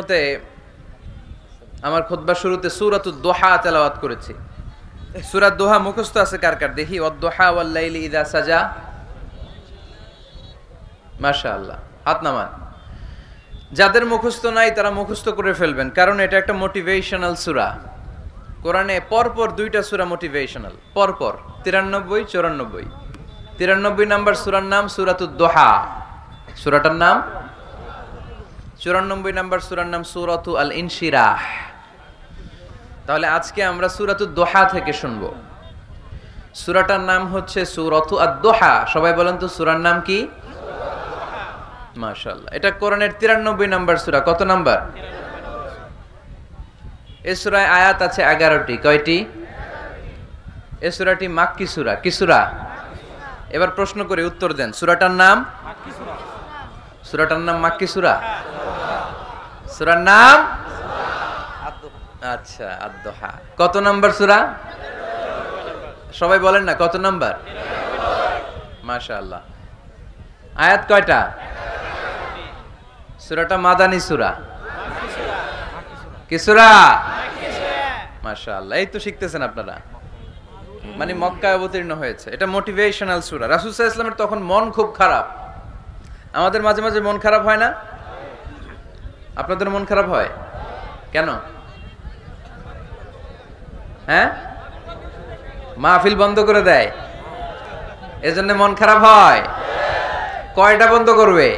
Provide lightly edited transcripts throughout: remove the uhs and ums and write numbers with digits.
মতে আমার খুতবা শুরুতে সূরাতুদ দুহা তেলাওয়াত করেছি। সূরা দুহা মুখস্থ আছে কার কার দেখি? ওয়াদ-দুহা ওয়াল-লাইলি ইযা সাজা। মাশাআল্লাহ, হাত নামান। যাদের মুখস্থ নাই তারা মুখস্থ করে ফেলবেন, কারণ এটা একটা মোটিভেশনাল সূরা। কোরআনে পরপর দুইটা সূরা মোটিভেশনাল, পরপর 93 94। 93 নাম্বার সূরার নাম সূরাতুদ দুহা, সূরাটার নাম। 94 নাম্বার সূরার নাম সূরাতু আল ইনশিরাহ। তাহলে আজকে আমরা সূরাতুদ দুহা থেকে শুনব। সূরাটার নাম হচ্ছে সূরাতু আদ-দুহা। সবাই বলেন তো সূরার নাম কি? মাশাআল্লাহ, এটা কোরআনের 93 নাম্বার সূরা। কত নাম্বার? এই সূরায় আয়াত আছে 11টি। কয়টি? এই সূরাটি মাক্কি সূরা। কি সূরা? এবার প্রশ্ন করে উত্তর দেন। সূরাটার নাম মাক্কি সূরা। সূরাটার নাম মাক্কি সূরা। সূরার নাম আচ্ছা আদ-দুহা। কত নাম্বার সূরা? সবাই বলেন না কত নাম্বার? মাশাআল্লাহ। আয়াত কয়টা? সূরাটা মাদানী সূরা। কি সূরা? মাশাআল্লাহ, এই তো শিখতেছেন আপনারা। মানে মক্কায় অবতীর্ণ হয়েছে। এটা মোটিভেশনাল সূরা। রাসূল সাল্লাল্লাহু আলাইহি ওয়াসাল্লামের তখন মন খুব খারাপ। আমাদের মাঝে মাঝে মন খারাপ হয় না? আপনাদের মন খারাপ হয় কেন? হ্যাঁ, মাহফিল বন্ধ করে দেয়, এজন্য মন খারাপ হয়। কয়টা বন্ধ করবে?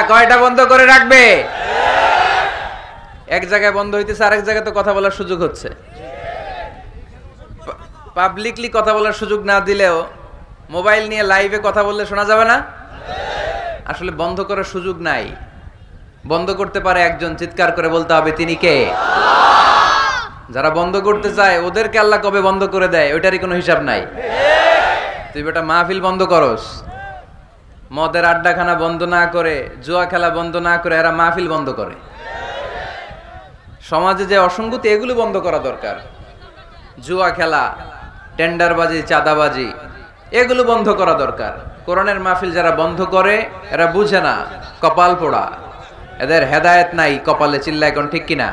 কয়টা বন্ধ করে রাখবে? এক জায়গায় বন্ধ হইতেছে, আরেক জায়গায় তো কথা বলার সুযোগ হচ্ছে। পাবলিকলি কথা বলার সুযোগ না দিলেও মোবাইল নিয়ে লাইভে কথা বললে শোনা যাবে না? আসলে বন্ধ করার সুযোগ নাই। বন্ধ করতে পারে একজন, চিৎকার করে বলতে হবে তিনি কে? যারা বন্ধ করতে চায় ওদেরকে আল্লাহ কবে বন্ধ করে দেয় ওইটারই কোনো হিসাব নাই। তুই বেটা মাহফিল বন্ধ করস, মদের আড্ডাখানা বন্ধ না করে, জুয়া খেলা বন্ধ না করে এরা মাহফিল বন্ধ করে। সমাজে যে অসঙ্গতি এগুলো বন্ধ করা দরকার। জুয়া খেলা, টেন্ডারবাজি, চাঁদাবাজি এগুলো বন্ধ করা দরকার। কোরআনের মাহফিল যারা বন্ধ করে এরা বুঝে না, কপাল পোড়া, এদের হেদায়েত নাই কপালে। চিল্লায় কোন ঠিক কিনা?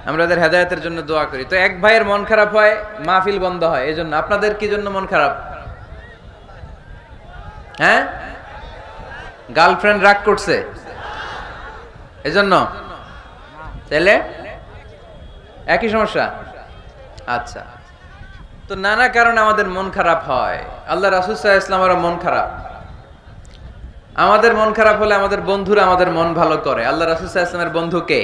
আমরা এদের হেদায়েতের জন্য দোয়া করি। তো এক ভাইয়ের মন খারাপ হয়, মাহফিল বন্ধ হয়, এজন্য আপনাদের কি জন্য মন খারাপ? হ্যাঁ, গার্লফ্রেন্ড রাগ করছে এজন্য? তাহলে একই সমস্যা। আচ্ছা, তো নানা কারণে আমাদের মন খারাপ হয়। আল্লাহ রাসূল সাল্লাল্লাহু আলাইহি ওয়াসাল্লামের মন খারাপ। আমাদের মন খারাপ হলে আমাদের বন্ধুরা আমাদের মন ভালো করে। আল্লাহ রাসূল সাল্লাল্লাহু আলাইহি ওয়াসাল্লামের বন্ধু কে?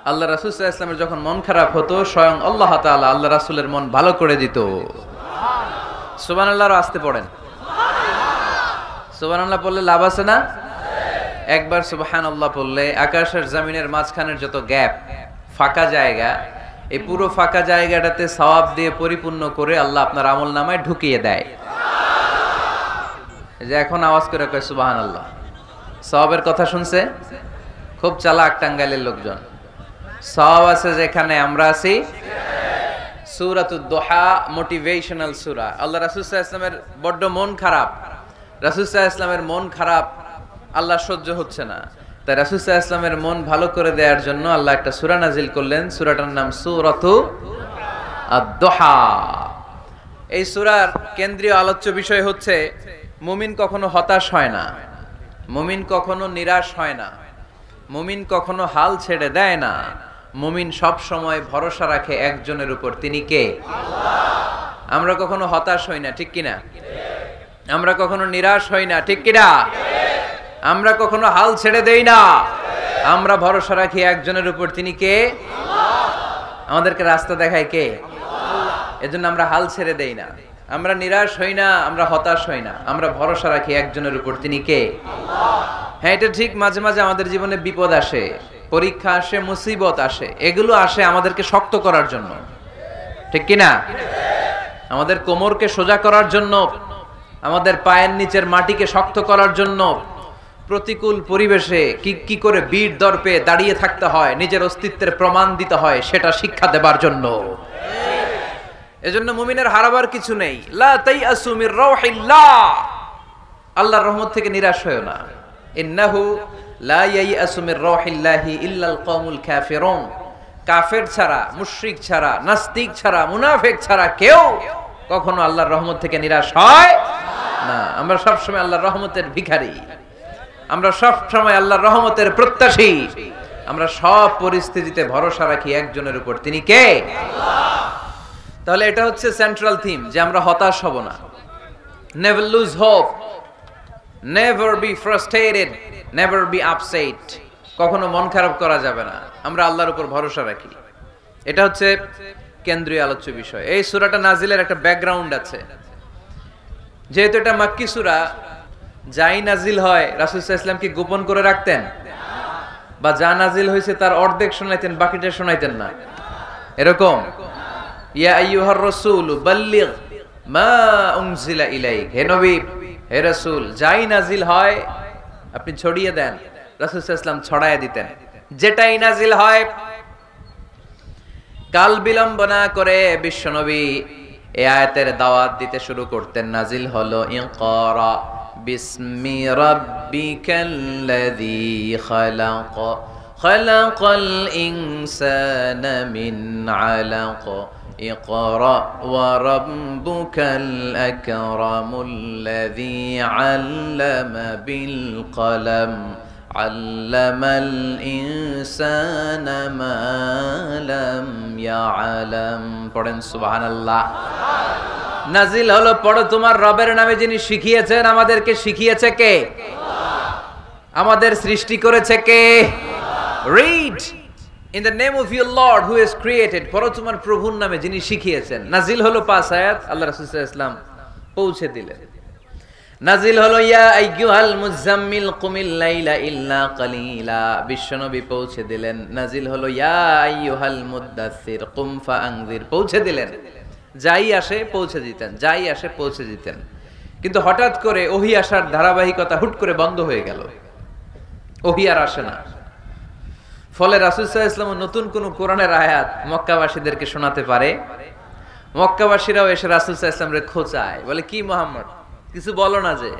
আল্লাহ রাসূল সাল্লাল্লাহু আলাইহি ওয়াসাল্লামের যখন মন খারাপ হতো স্বয়ং আল্লাহ তাআলা আল্লাহ রাসূলের মন ভালো করে দিত। সুবহানাল্লাহ। আসতে পড়েন সুবহানাল্লাহ, পড়লে লাভ আছে না? একবার সুবহানাল্লাহ পড়লে আকাশের জমিনের মাঝখানের যত গ্যাপ, ফাঁকা জায়গা, এই পুরো ফাঁকা জায়গাটাতে সওয়াব দিয়ে পরিপূর্ণ করে আল্লাহ আপনার আমলনামায় ঢুকিয়ে দেয়। এই যে এখন আওয়াজ করে কয় সুবহানাল্লাহ, সওয়াবের কথা শুনছে। খুব চালাক টাঙ্গাইলের লোকজন। সওয়াব আছে যেখানে আমরা আছি। সূরাতুদ দুহা মোটিভেশনাল সূরা। আল্লাহ রাসূল সাল্লাল্লাহু আলাইহি ওয়াসাল্লামের বড্ড মন খারাপ। রাসূল সাল্লাল্লাহু আলাইহি ওয়াসাল্লামের মন খারাপ, আল্লাহ সহ্য হচ্ছে না। তাই রাসূল সাল্লাল্লাহু আলাইহি ওয়াসাল্লামের মন ভালো করে দেওয়ার জন্য আল্লাহ একটা সূরা নাজিল করলেন। সূরাটার নাম সূরাতু আদ-দুহা। এই সূরার কেন্দ্রীয় আলোচ্য বিষয় হচ্ছে মুমিন কখনো হতাশ হয় না, মুমিন কখনো নিরাশ হয় না, মুমিন কখনো হাল ছেড়ে দেয় না। মুমিন সব সময় ভরসা রাখে একজনের উপর, তিনি কে? আল্লাহ। আমরা কখনো হতাশ হই না, ঠিক কিনা? আমরা কখনো নিরাশ হই না, ঠিক কিনা? আমরা কখনো হাল ছেড়ে দেই না। আমরা ভরসা রাখি একজনের উপর, তিনি কে? আল্লাহ। আমাদেরকে রাস্তা দেখায় কে? আল্লাহ। এজন্য আমরা হাল ছেড়ে দেই না, আমরা নিরাশ হই না, আমরা হতাশ হই না। আমরা ভরসা রাখি একজনের উপর, তিনি কে? আল্লাহ। হ্যাঁ, এটা ঠিক। মাঝে মাঝে আমাদের জীবনে বিপদ আসে, পরীক্ষা আসে, মুসিবত আসে, এগুলো আসে আমাদেরকে শক্ত করার জন্য, ঠিক কিনা? আমাদের কোমরকে সোজা করার জন্য, আমাদের পায়ের নিচের মাটিকে শক্ত করার জন্য। প্রতিকূল পরিবেশে কি করে বীর দর্পে দাঁড়িয়ে থাকতে হয়, নিজের অস্তিত্বের প্রমাণ দিতে হয়, সেটা শিক্ষা দেবার জন্য। এজন্য মুমিনের হারাবার কিছু নেই। লা তাইয়াসু মির রাউহিল্লাহ, আল্লাহর রহমত থেকে নিরাশ হয়ো না। ইন্নাহু লা ইয়াইয়াসু মির রাহিল্লাহি ইল্লাল কওমুল কাফিরুন, কাফের ছাড়া, মুশরিক ছাড়া, নাস্তিক ছাড়া, মুনাফিক ছাড়া কেউ কখনো আল্লাহর রহমত থেকে নিরাশ হয় না। আমরা সব সময় আল্লাহর রহমতের ভিখারি, আমরা সব সময় আল্লাহর রহমতের প্রত্যাশী, আমরা সব পরিস্থিতিতে ভরসা রাখি একজনের উপর, তিনি কে? আল্লাহ। তাহলে এটা হচ্ছে সেন্ট্রাল থিম, যে আমরা হতাশ হব না। Never lose hope, never be frustrated, never be upset. কখনো মন খারাপ করা যাবে না, আমরা আল্লাহর উপর ভরসা রাখি। এটা হচ্ছে কেন্দ্রীয় আলোচ্য বিষয়। এই সূরাটা নাজিলের একটা ব্যাকগ্রাউন্ড আছে। যেহেতু এটা মাক্কি সূরা, যাই নাজিল হয় রাসূল সাল্লাল্লাহু আলাইহি ওয়াসাল্লাম কি গোপন করে রাখতেন? বা যা নাজিল হয়েছে তার অর্ধেক শোনাইতেন, বাকিটা শোনাইতেন না? এরকম ইয়া আইয়ুহার রাসূল বাল্লিগ মা উনজিলা ইলাইক, হে নবী, হে রাসূল, যাই নাজিল হয় আপনি ছড়িয়ে দেন। রাসূল সাল্লাল্লাহু আলাইহি ওয়াসাল্লাম ছড়ায় দিতেন। যেটাই নাজিল হয় কাল বিলম্ব না করে বিশ্বনবী এই আয়াতের দাওয়াত দিতে শুরু করতেন। নাজিল হলো ইকরা বিসমি রাব্বিকাল্লাযী খালাক, খালাকাল ইনসানা মিন আলাক, ইকরা ওয়া রাব্বুকাল আকরামুল্লাযী আল্লামা বিল কলম, আল্লামাল ইনসানা মা লাম ইয়ালাম। পড়েন সুবহানাল্লাহ। নাজিল হলো, পড়ো তোমার রবের নামে যিনি শিখিয়েছেন। আমাদেরকে শিখিয়েছে কে? আল্লাহ। আমাদের সৃষ্টি করেছে কে? আল্লাহ। Read in the name of your lord who has created, পড়ো তোমার প্রভুর নামে যিনি শিখিয়েছেন। নাজিল হলো 5 আয়াত, আল্লাহ রাসূল সাল্লাল্লাহু আলাইহি ওয়াসাল্লাম পৌঁছে দিলেন। নাজিল হলো ইয়া আইয়ুহাল মুজাম্মিল কুমিল লাইলা ইল্লা কালিলা, বিশ্বনবী পৌঁছে দিলেন। নাজিল হলো ইয়া আইয়ুহাল মুদ্দাসসির কুম ফাআনজির, পৌঁছে দিলেন। যাই আসে পৌঁছে দিতেন, যাই আসে পৌঁছে দিতেন। কিন্তু হঠাৎ করে ওহী আসার ধারাবাহিকতা হুট করে বন্ধ হয়ে গেল, ওহী আর আসে না। ফলে রাসূল সাল্লাল্লাহু আলাইহি ওয়াসাল্লাম নতুন কোন কোরআনের আয়াত মক্কাবাসীদেরকে শোনাতে পারে? মক্কাবাসীরাও এসে রাসূল সাল্লাল্লাহু আলাইহি ওয়াসাল্লামকে খোঁচায়, বলে কি মুহাম্মদ, কিছু বলো না, যে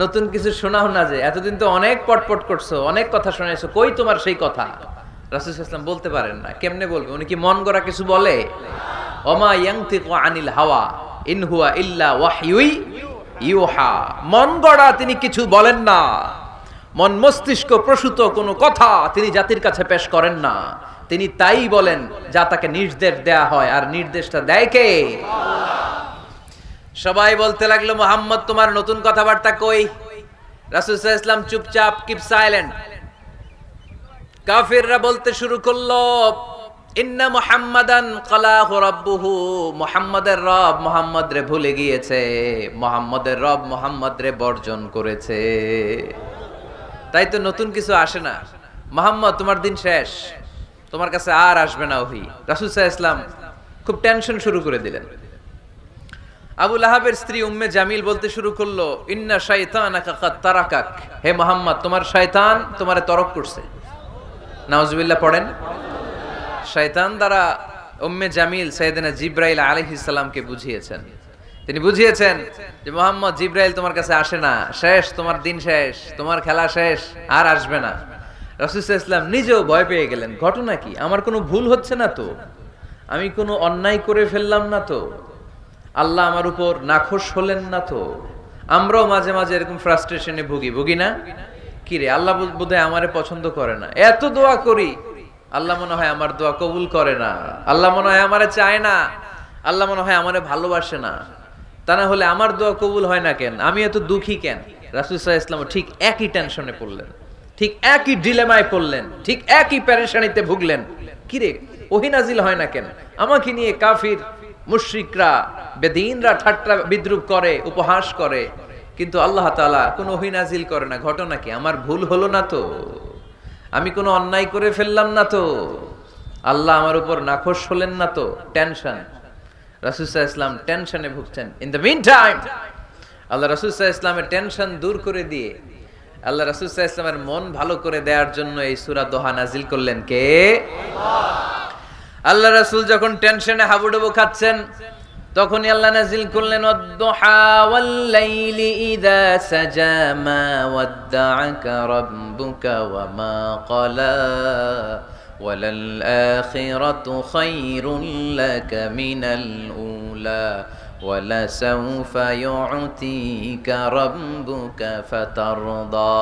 নতুন কিছু শোনাও না, যে এতদিন তো অনেক পটপট করছো, অনেক কথা শোনাইছো, কই তোমার সেই কথা? রাসূল সাল্লাল্লাহু আলাইহি ওয়াসাল্লাম বলতে পারেন না। কেমনে বলবে? উনি কি মন গড়া কিছু বলে? ওমা ইয়ানতিকু আনিল হাওয়া ইন হুয়া ইল্লা ওয়াহয়ুই ইউহা, মন গড়া তিনি কিছু বলেন না, মন মস্তিষ্ক প্রসূত কোনো কথা তিনি জাতির কাছে পেশ করেন না। তিনি তাই বলেন যা তাকে নির্দেশ দেয়া হয়, আর নির্দেশটা দেয় কে? আল্লাহ। সবাই বলতে লাগলো, মুহাম্মদ তোমার নতুন কথাবার্তা কই? রাসূল সাল্লাল্লাহু আলাইহি ওয়াসাল্লাম চুপচাপ, কিপ সাইলেন্ট। কাফিররা বলতে শুরু করলো, ইন্না মুহাম্মাদান ক্বালাহু রাব্বুহু, মুহাম্মাদের রব মুহাম্মদ রে ভুলে গিয়েছে, মুহাম্মাদের রব মুহাম্মদ রে বর্জন করেছে। তাই তো নতুন কিছু আসে না। মুহাম্মদ তোমার দিন শেষ, তোমার কাছে আর আসবে না ওহী। রাসূল সাল্লাল্লাহু আলাইহি ওয়াসাল্লাম খুব টেনশন শুরু করে দিলেন। আবু লাহাবের স্ত্রী উম্মে জামিল বলতে শুরু করলো, ইন্না শাইতানাকা কাদ তারাকাক, হে মুহাম্মদ তোমার শয়তান তোমারে তরক করছে। নাউজুবিল্লাহ পড়েন। শয়তান দ্বারা উম্মে জামিল সাইয়েদনা জিবরাইল আলাইহিস সালামকে বুঝিয়েছেন। তিনি বুঝিয়েছেন যে মুহাম্মদ, জিবরাইল তোমার কাছে আসে না, শেষ, তোমার দিন শেষ, তোমার খেলা শেষ, আর আসবে না। রাসূল সাল্লাল্লাহু আলাইহি ওয়াসাল্লাম নিজেও ভয় পেয়ে গেলেন। ঘটনা কি? আমার কোনো ভুল হচ্ছে না তো? আমি কোনো অন্যায় করে ফেললাম না তো? আল্লাহ আমার উপর নাখোশ হলেন না তো? আমরাও মাঝে মাঝে এরকম ফ্রাস্ট্রেশনে ভুগি না? কি রে, আল্লাহ বোধহয় আমারে পছন্দ করে না, এত দোয়া করি, আল্লাহ মনে হয় আমার দোয়া কবুল করে না, আল্লাহ মনে হয় আমারে চায় না, আল্লাহ মনে হয় আমারে ভালোবাসে না। তা না হলে আমার দোয়া কবুল হয় না কেন? আমি এত দুঃখী কেন? রাসূল সাল্লাল্লাহু আলাইহি ওয়াসাল্লাম ঠিক একই টেনশনে পড়লেন, ঠিক একই ডিলেমায় পড়লেন, ঠিক একই পেরেশানিতে ভুগলেন। কি রে, ওহী নাজিল হয় না কেন? আমাকে নিয়ে কাফির মুশরিকরা, বেদীনরা ঠাট্টা বিদ্রুপ করে, উপহাস করে, কিন্তু আল্লাহ তাআলা কোনো ওহী নাজিল করে না। ঘটনা কি? আমার ভুল হলো না তো? আমি কোনো অন্যায় করে ফেললাম না তো? আল্লাহ আমার উপর নাখোশ হলেন না তো? টেনশন। রাসূল সাল্লাল্লাহু আলাইহি ওয়াসাল্লাম টেনশনে ভুগছেন। ইন দ্য মিন টাইম আল্লাহ রাসূল সাল্লাল্লাহু আলাইহি ওয়াসাল্লামের টেনশন দূর করে দিয়ে, আল্লাহ রাসূল সাল্লাল্লাহু আলাইহি ওয়াসাল্লামের মন ভালো করে দেওয়ার জন্য এই সূরা দোহা নাজিল করলেন কে? আল্লাহ। আল্লাহ রাসূল যখন টেনশনে হাবুডুবু খাচ্ছেন, তখনই আল্লাহ নাজিল করলেন ওয়াদ-দুহা ওয়াল-লাইলি ইযা সাজা মা ওয়াদ্দাআকা রাব্বুকা ওয়া মা ক্বালা ওয়ালাল আখিরাতু খায়রুল লাকা মিনাল উলা ওয়ালাসাউফা ইউতিকা রাব্বুকা ফাতারদা।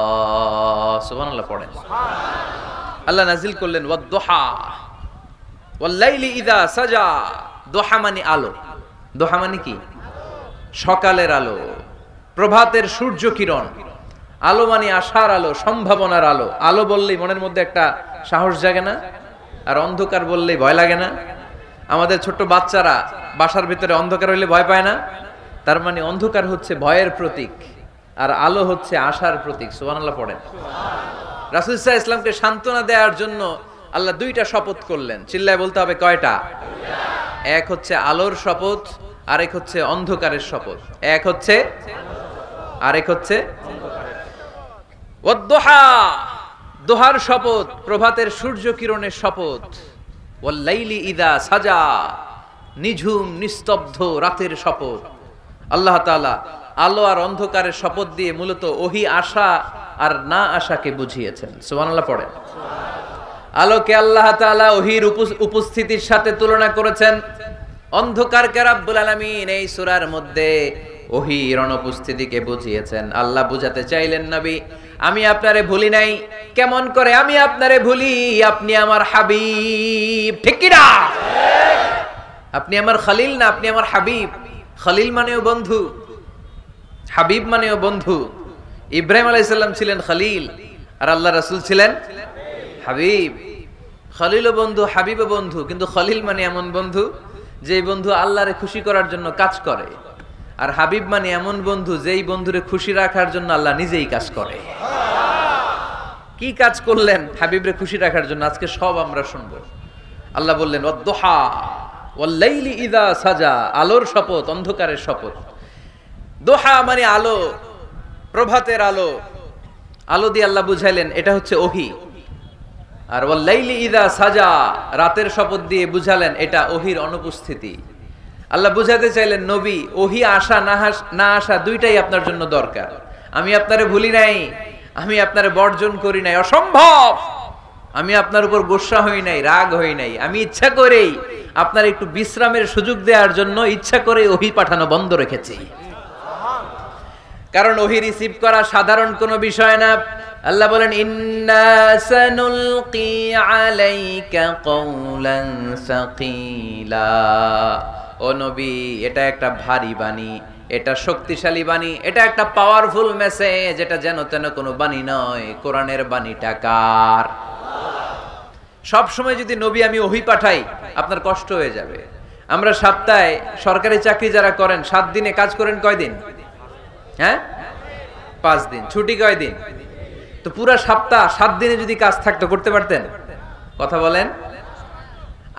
সুবহানাল্লাহ পড়েন। আল্লাহ নাজিল করলেন ওয়াদ-দুহা ওয়াল-লাইলি ইযা সাজা। দোহা মানে আলো। দোহা মানে কি? সকালের আলো, প্রভাতের সূর্য কিরণ। আলো মানে আশার আলো, সম্ভাবনার আলো। আলো বললেই মনের মধ্যে একটা সাহস জাগে না? আর অন্ধকার বললেই ভয় লাগে না? আমাদের ছোট্ট বাচ্চারা বাসার ভিতরে অন্ধকার হইলে ভয় পায় না? তার মানে অন্ধকার হচ্ছে ভয়ের প্রতীক, আর আলো হচ্ছে আশার প্রতীক। সুবহানাল্লাহ পড়েন। রাসূল সাল্লাল্লাহু আলাইহি ওয়াসাল্লামকে সান্ত্বনা দেওয়ার জন্য আল্লাহ দুইটা শপথ করলেন। চিল্লায় বলতে হবে কয়টা? এক হচ্ছে আলোর শপথ, আরেক হচ্ছে অন্ধকারের শপথ। এক হচ্ছে আরেক হচ্ছে ওয়াদ-দুহা, দোহার শপথ, প্রভাতের সূর্য কিরণের শপথ। ওয়াল-লাইলি ইযা সাজা, নিঝুম নিস্তব্ধ রাতের শপথ। আল্লাহ তাআলা আলো আর অন্ধকারের শপথ দিয়ে মূলত ওহী আশা আর না আশাকে বুঝিয়েছেন। সুবহানাল্লাহ পড়েন। আলোকে আল্লাহ তাআলা ওহীর উপস্থিতির সাথে তুলনা করেছেন। অন্ধকারকে রাব্বুল আলামিন এই সূরার মধ্যে ওহীর অনুপস্থিতিকে বুঝিয়েছেন। আল্লাহ বুঝাতে চাইলেন, নবী আমি আপনারে ভুলি নাই। কেমন করে আমি আপনারে ভুলি? আপনি আমার হাবিব, ঠিক কি না? আপনি আমার খলিল না, আপনি আমার হাবিব। খলিল মানেও বন্ধু, হাবিব মানেও বন্ধু। ইব্রাহিম আলাইহিস সালাম ছিলেন খলিল, আর আল্লাহ রাসূল ছিলেন হাবিব। খলিলও বন্ধু, হাবিবও বন্ধু, কিন্তু খলিল মানে এমন বন্ধু যে বন্ধু আল্লাহরে খুশি করার জন্য কাজ করে, আর হাবিব মানে এমন বন্ধু যেই বন্ধুরে খুশি রাখার জন্য আল্লাহ নিজেই কাজ করে। কি কাজ করলেন হাবিবরে খুশি রাখার জন্য? আজকে সব আমরা শুনবো। আল্লাহ বললেন ওয়াদ-দুহা ওয়াল-লাইলি ইযা সাজা, আলোর শপথ, অন্ধকারের শপথ। দোহা মানে আলো, প্রভাতের আলো। আলো দিয়ে আল্লাহ বুঝাইলেন এটা হচ্ছে ওহী। আর ওয়াল-লাইলি ইযা সাজা, রাতের শপথ দিয়ে বুঝালেন এটা ওহীর অনুপস্থিতি। আল্লাহ বুঝাতে চাইলেন, নবী ওহী আসা না আসা দুইটাই আপনার জন্য দরকার। আমি আপনারে ভুলি নাই, আমি আপনারে বর্জন করি নাই, অসম্ভব। আমি আপনার উপর গোসা হই নাই, রাগ হই নাই। আমি ইচ্ছা করেই আপনার একটু বিশ্রামের সুযোগ দেওয়ার জন্য ইচ্ছা করে ওহী পাঠানো বন্ধ রেখেছি। কারণ ওহী রিসিভ করা সাধারণ কোনো বিষয় না। আল্লাহ বলেন ইন্না সানুলকি আলাইকা কওলান সাকিলা। ও নবী, এটা একটা ভারী বাণী, এটা শক্তিশালী বাণী, এটা একটা পাওয়ারফুল মেসেজ। এটা যেন তেন কোনো বাণী নয়। কোরআনের বাণীটা কার? সব সময় যদি নবী আমি ওহী পাঠাই আপনার কষ্ট হয়ে যাবে। আমরা সপ্তাহে সরকারি চাকরি যারা করেন 7 দিনে কাজ করেন কয়দিন? হ্যাঁ, 5 দিন। ছুটি কয়দিন? তো পুরা সপ্তাহ 7 দিনে যদি কাজ থাকতো করতে পারতেন? কথা বলেন।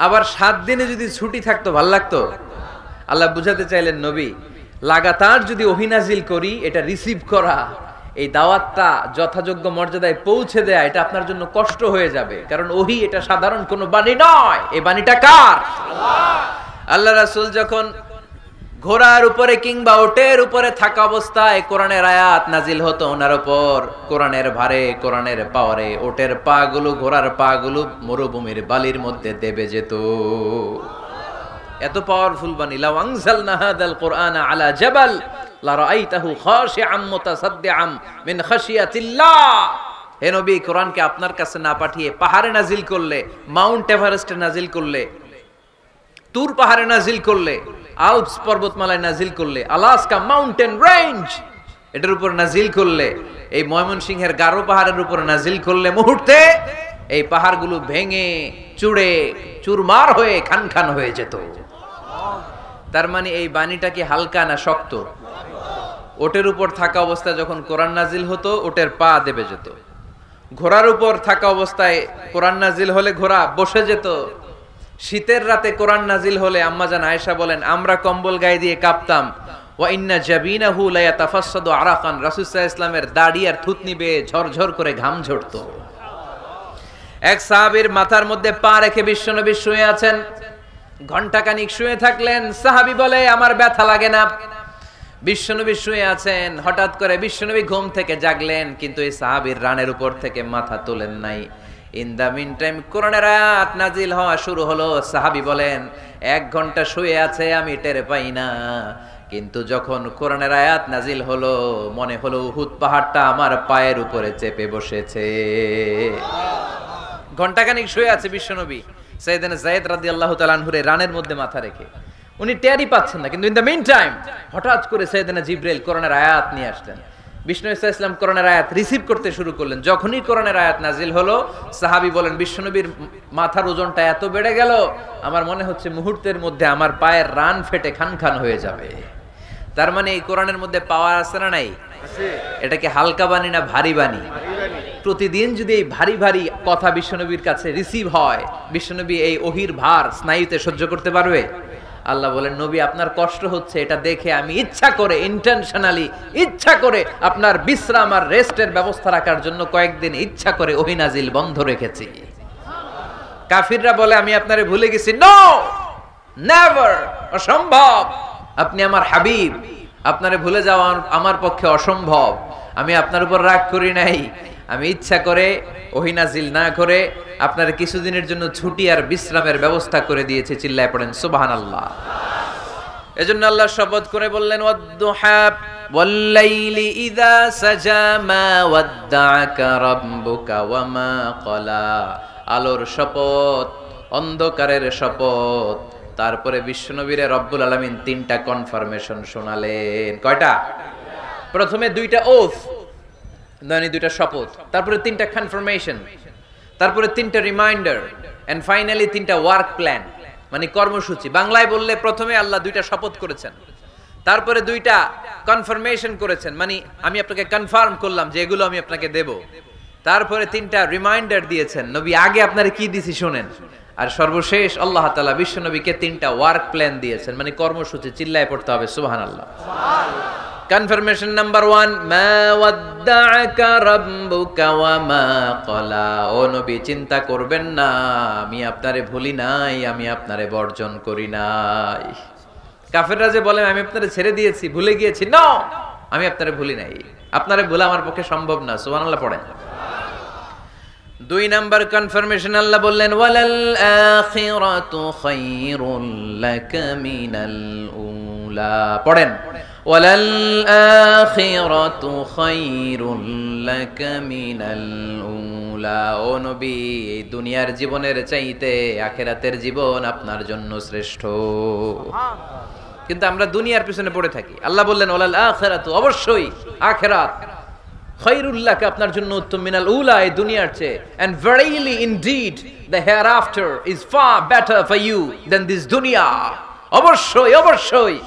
আবার 7 দিনে যদি ছুটি থাকতো ভাল লাগতো? আল্লাহ বুঝাতে চাইলেন, নবী লাগাতার যদি ওহী নাজিল করি, এটা রিসিভ করা, এই দাওয়াতটা যথাযোগ্য মর্যাদায় পৌঁছে দেয়া, এটা আপনার জন্য কষ্ট হয়ে যাবে। কারণ ওহী এটা সাধারণ কোনো বাণী নয়। এই বাণীটা কার? আল্লাহ রাসূল যখন ঘোড়ার উপরে কিংবা ওটের উপরে থাকা অবস্থায় কোরআনের আয়াত নাজিল হতো ওনার উপর, কোরআনের ভারে, কোরআনের পাওয়ারে ওটের পা গুলো, ঘোড়ার পা গুলো মরুভূমির বালির মধ্যে দেবে যেত। এত পাওয়ারফুল বাণী। লাউ আনজালনা হাযাল কুরআনা আলা জাবাল লা রাআইতাহু খাশিআম মুতাসাদ্দিআম মিন খাশিয়াতিল্লাহ। হে নবী, কোরআনকে আপনার কাছে না পাঠিয়ে পাহাড়ে নাজিল করলে, মাউন্ট এভারেস্টে নাজিল করলে, তুর পাহাড়ে নাজিল করলে, আল্পস পর্বতমালায় নাজিল করলে, আলাস্কা মাউন্টেন রেঞ্জ এটার উপর নাজিল করলে, এই ময়মনসিংহের গারো পাহাড়ের উপর নাজিল করলে, মুহূর্তে এই পাহাড়গুলো ভেঙে চুড়ে চুরমার হয়ে খান খান হয়ে যেত। তার মানে এই বাণীটা কি হালকা না শক্ত? ওটের উপর থাকা অবস্থায় যখন কোরআন নাজিল হতো ওটের পা দেবে যেত। ঘোড়ার উপর থাকা অবস্থায় কোরআন নাজিল হলে ঘোড়া বসে যেত। শীতের রাতে কোরআন নাজিল হলে আম্মাজান আয়েশা বলেন আমরা কম্বল গায়ে দিয়ে কাঁপতাম। ওয়া ইন্না জাবিনাহু লা ইয়াতাফাসসাদু আরাকান, রাসূল সাল্লাল্লাহু আলাইহি ওয়াসাল্লামের দাড়ি আর থুতনি বেয়ে ঝরঝর করে ঘাম ঝরতো। এক সাহাবীর মাথার মধ্যে পা রেখে বিশ্বনবী শুয়ে আছেন। ঘন্টাখানিক শুয়ে থাকলেন, সাহাবী বলে আমার ব্যথা লাগে না। বিশ্বনবী শুয়ে আছেন, হঠাৎ করে বিশ্বনবী ঘুম থেকে জাগলেন, কিন্তু এই সাহাবীর রানের উপর থেকে মাথা তোলেন নাই। ইন দা মিন টাইম কোরআনের আয়াত নাজিল হওয়া শুরু হলো। সাহাবী বলেন 1 ঘন্টা শুয়ে আছে আমি টের পাই না, কিন্তু যখন কোরআনের আয়াত নাজিল হলো মনে হলো উহুদ পাহাড়টা আমার পায়ের উপরে চেপে বসেছে। ঘন্টাখানিক শুয়ে আছে বিশ্বনবী সাইয়েদনা যায়েদ রাদিয়াল্লাহু তাআলা আনহুর রানের মধ্যে মাথা রেখে, উনি টেরই পাচ্ছেন না। কিন্তু ইন দ্য মিন টাইম হঠাৎ করে সাইয়েদনা জিবরাইল কোরআনের আয়াত নিয়ে আসলেন। বিষ্ণু ইসা ইসলাম কোরআনের আয়াত রিসিভ করতে শুরু করলেন। যখনই কোরআনের আয়াত নাজিল হলো, সাহাবী বলেন বিশ্বনবীর মাথার ওজনটা এত বেড়ে গেল, আমার মনে হচ্ছে মুহূর্তের মধ্যে আমার পায়ের রান ফেটে খান খান হয়ে যাবে। তার মানে এই কোরআনের মধ্যে পাওয়ার আছে না নাই? এটা কি হালকা বাণী না ভারী বাণী? প্রতিদিন যদি এই ভারী ভারী কথা বিশ্বনবীর কাছে রিসিভ হয়, বিশ্বনবী এই ওহির ভার স্নায়ুতে সহ্য করতে পারবে? আল্লাহ বলেন নবী আপনার কষ্ট হচ্ছে, এটা দেখে আমি ইচ্ছা করে ইন্টেনশনালি ইচ্ছা করে আপনার বিশ্রাম আর রেস্টের ব্যবস্থা রাখার জন্য কয়েকদিন ইচ্ছা করে ওহী নাজিল বন্ধ রেখেছি। কাফিররা বলে আমি আপনারে ভুলে গেছি। নো, নেভার, অসম্ভব। আপনি আমার হাবিব, আপনারে ভুলে যাওয়া আমার পক্ষে অসম্ভব। আমি আপনার উপর রাগ করি নাই, আমি ইচ্ছা করে ওহী নাজিল না করে আপনার কিছুদিনের জন্য ছুটি আর বিশ্রামের ব্যবস্থা করে দিয়েছে। চিল্লায় পড়েন সুবহানাল্লাহ। এজন্য আল্লাহ শপথ করে বললেন ওয়াদ-দুহা ওয়াল-লাইলি ইযা সাজা মা ওয়াদ্দাআকা রাব্বুকা ওয়া মা ক্বালা। আলোর শপথ, অন্ধকারের শপথ। তারপরে বিশ্বনবীরে রব্বুল আলামিন 3টা কনফার্মেশন শোনালেন। কয়টা? প্রথমে 2টা ওথ, মানে 2টা শপথ, তারপরে 3টা কনফার্মেশন, তারপরে 3টা রিমাইন্ডার, এন্ড ফাইনালি 3টা ওয়ার্ক প্ল্যান, মানে কর্মসূচি। বাংলায় বললে প্রথমে আল্লাহ 2টা শপথ করেছেন, তারপরে 2টা কনফার্মেশন করেছেন, মানে আমি আপনাকে কনফার্ম করলাম যে এগুলো আমি আপনাকে দেব। তারপরে 3টা রিমাইন্ডার দিয়েছেন, নবী আগে আপনারে কি দিছি শুনেন। আর সর্বশেষ আল্লাহ তাআলা বিশ্বনবীকে 3টা ওয়ার্ক প্ল্যান দিয়েছেন, মানে কর্মসূচি। চিল্লায় পড়তে হবে সুবহানাল্লাহ। কনফার্মেশন নাম্বার 1, মা ওয়াদ্দাআকা রাব্বুকা ওয়া মা ক্বালা। ও নবী চিন্তা করবেন না, আমি আপনারে ভুলি নাই, আমি আপনারে বর্জন করি নাই। কাফেররা যে বলে আমি আপনারে ছেড়ে দিয়েছি, ভুলে গিয়েছি, নো, আমি আপনারে ভুলি নাই, আপনারে ভোলা আমার পক্ষে সম্ভব না। সুবহানাল্লাহ পড়েন। 2 নাম্বার কনফার্মেশন আল্লাহ বললেন ওয়ালাল আখিরাতু খায়রুল লাকা মিনাল উলা। পড়েন ওয়ালাল আখিরাতু খায়রুল লাকা মিনাল উলা। ও নবী এই দুনিয়ার জীবনের চাইতে আখিরাতের জীবন আপনার জন্য শ্রেষ্ঠ। কিন্তু আমরা দুনিয়ার পিছনে পড়ে থাকি। আল্লাহ বললেন ওয়ালাল আখিরাতু, অবশ্যই আখিরাত, খায়রুল লাকা আপনার জন্য উত্তম, মিনাল উলা এই দুনিয়ার চেয়ে, and verily indeed the hereafter is far better for you than this dunya। অবশ্যই অবশ্যই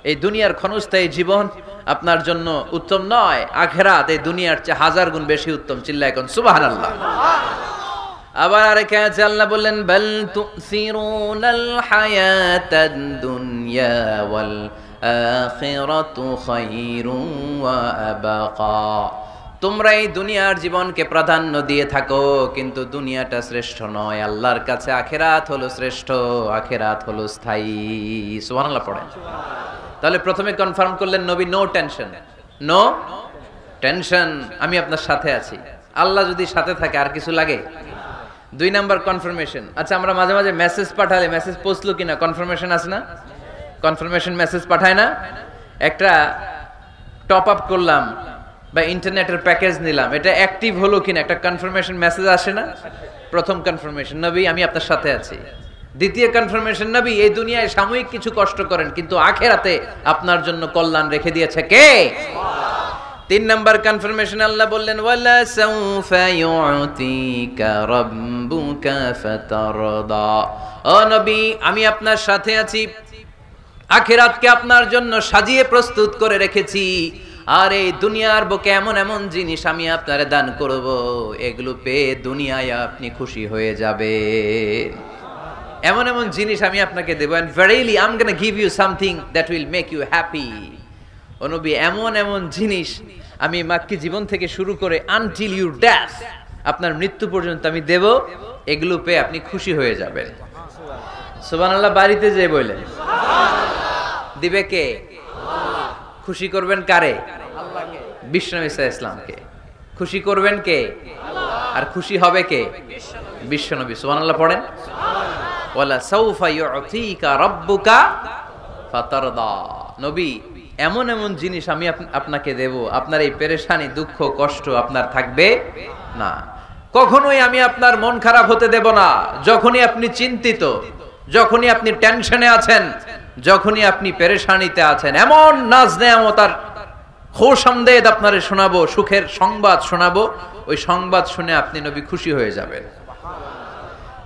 এই দুনিয়ার ক্ষণস্থায়ী জীবন আপনার জন্য উত্তম নয়, আখিরাত এই দুনিয়ার চেয়ে 1000 গুণ বেশি উত্তম। চিল্লায় কোন সুবহানাল্লাহ। আবার আরেক আয়াতে আল্লাহ বললেন বাল তুসিরুনাল হায়াতাদ দুনিয়া ওয়াল আখিরাতু খায়রুন ওয়া আবাকা। তোমরা এই দুনিয়ার জীবনকে প্রাধান্য দিয়ে থাকো, কিন্তু দুনিয়াটা শ্রেষ্ঠ নয়। আল্লাহর কাছে আখিরাত হলো শ্রেষ্ঠ, আখিরাত হলো স্থায়ী। সুবহানাল্লাহ পড়েন। তাহলে প্রথমে কনফার্ম করলেন নবী নো টেনশন, নো টেনশন, আমি আপনার সাথে আছি। আল্লাহ যদি সাথে থাকে আর কিছু লাগে? 2 নাম্বার কনফার্মেশন। আচ্ছা আমরা মাঝে মাঝে মেসেজ পাঠালে মেসেজ পৌঁছলো কিনা কনফার্মেশন আছে না? কনফার্মেশন মেসেজ পাঠায় না? একটা টপ আপ করলাম বা ইন্টারনেটের প্যাকেজ নিলাম, এটা অ্যাক্টিভ হলো কিনা একটা কনফার্মেশন মেসেজ আসে না? প্রথম কনফার্মেশন নবী আমি আপনার সাথে আছি। দ্বিতীয় কনফার্মেশন নবী এই দুনিয়ায় সাময়িক কিছু কষ্ট করেন, কিন্তু আখিরাতে আপনার জন্য কল্যাণ রেখে দিয়েছে কে? 3 নাম্বার কনফার্মেশন আল্লাহ বললেন ওয়ালা সাউফা ইউতিকা রাব্বুকা ফাতারদা। ও নবী আমি আপনার সাথে আছি, আখিরাতকে আপনার জন্য সাজিয়ে প্রস্তুত করে রেখেছি। আর এই দুনিয়ার বুকে এমন এমন জিনিস আমি আপনারে দান করব, এগুলো পেয়ে দুনিয়ায় আপনি খুশি হয়ে যাবেন। এমন এমন জিনিস আমি আপনাকে দেব, and verily I'm going to give you something that will make you happy। ও নবী এমন এমন জিনিস আমি মাক্কি জীবন থেকে শুরু করে until your death, আপনার মৃত্যু পর্যন্ত আমি দেব, এগুলো পেয়ে আপনি খুশি হয়ে যাবেন। সুবহানাল্লাহ বাড়িতে যে বললেন দিবে কে? খুশি করবেন কারে? আল্লাহকে। বিশ্বনবী সাল্লাল্লাহু আলাইহি ওয়াসাল্লামকে। খুশি করবেন কে? আর খুশি হবে কে? বিশ্বনবী। সুবহানাল্লাহ পড়েন। ওয়ালা সাউফা ইউতিকা রাব্বুকা ফাতারদা। নবী, এমন এমন জিনিস আমি আপনাকে দেব, আপনার এই পেরেশানি, দুঃখ, কষ্ট আপনার থাকবে না। কখনোই আমি আপনার মন খারাপ হতে দেব না। যখনই আপনি চিন্তিত, যখনই আপনি টেনশনে আছেন, যখনই আপনি পেরেশানিতে আছেন, এমন নাজ নেয়ামত আর খোশামদেদ আপনারে শোনাবো, সুখের সংবাদ শোনাবো, ওই সংবাদ শুনে আপনি নবী খুশি হয়ে যাবেন।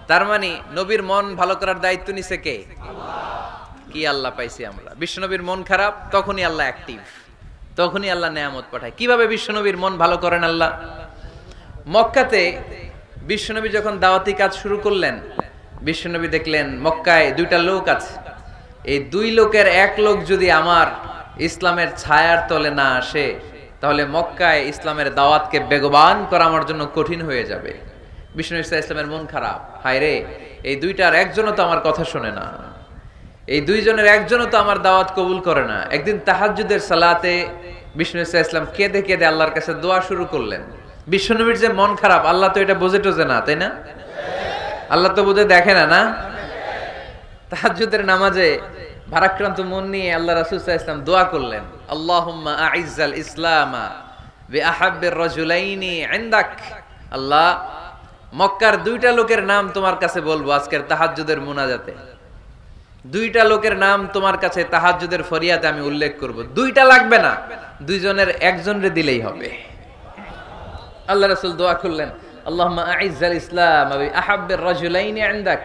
তার মানে নবীর মন ভালো করার দায়িত্ব নিছে কে? কি আল্লাহ পাইছি আমরা। বিশ্বনবীর মন খারাপ, তখনই আল্লাহ অ্যাক্টিভ, তখনই আল্লাহ নেয়ামত পাঠায়। কিভাবে বিশ্বনবীর মন ভালো করেন আল্লাহ? মক্কাতে বিশ্বনবী যখন দাওয়াতি কাজ শুরু করলেন, বিশ্বনবী দেখলেন মক্কায় দুইটা লোক আছে। এই দুই লোকের এক লোক যদি আমার ইসলামের ছায়ার তলে না আসে, তাহলে মক্কায় ইসলামের দাওয়াতকে বেগবান করা আমার জন্য কঠিন হয়ে যাবে। বিশ্বনবী ইসলামের মন খারাপ, হায় রে, এই দুইটার একজনও তো আমার কথা শোনে না, এই দুইজনের একজনও তো আমার দাওয়াত কবুল করে না। একদিন তাহাজ্জুদের সালাতে বিশ্বনবী ইসলাম কেঁদে কেঁদে আল্লাহর কাছে দোয়া শুরু করলেন। বিশ্বনবীর যে মন খারাপ, আল্লাহ তো এটা বোঝে টোঝে না, তাই না? আল্লাহ তো বোঝে দেখে না, না? তাহাজ্জুদের নামাজে ভারাক্রান্ত মন নিয়ে আল্লাহ রাসূল সাল্লাল্লাহু আলাইহি ওয়াসাল্লাম দোয়া করলেন, আল্লাহুম্মা আইজ্জাল ইসলামা বিআহাব্বির রাজুলাইনি ইনদাক। আল্লাহ, মক্কার দুইটা লোকের নাম তোমার কাছে বলবো আজকের তাহাজ্জুদের মুনাজাতে। দুইটা লোকের নাম তোমার কাছে তাহাজ্জুদের ফরিয়াদে আমি উল্লেখ করব। দুইটা লাগবে না, দুইজনের একজনরে দিলেই হবে। আল্লাহ রাসূল দোয়া করলেন, আল্লাহুম্মা আইজ্জাল ইসলাম বিআহাব্বির রাজুলাইনি ইনদাক।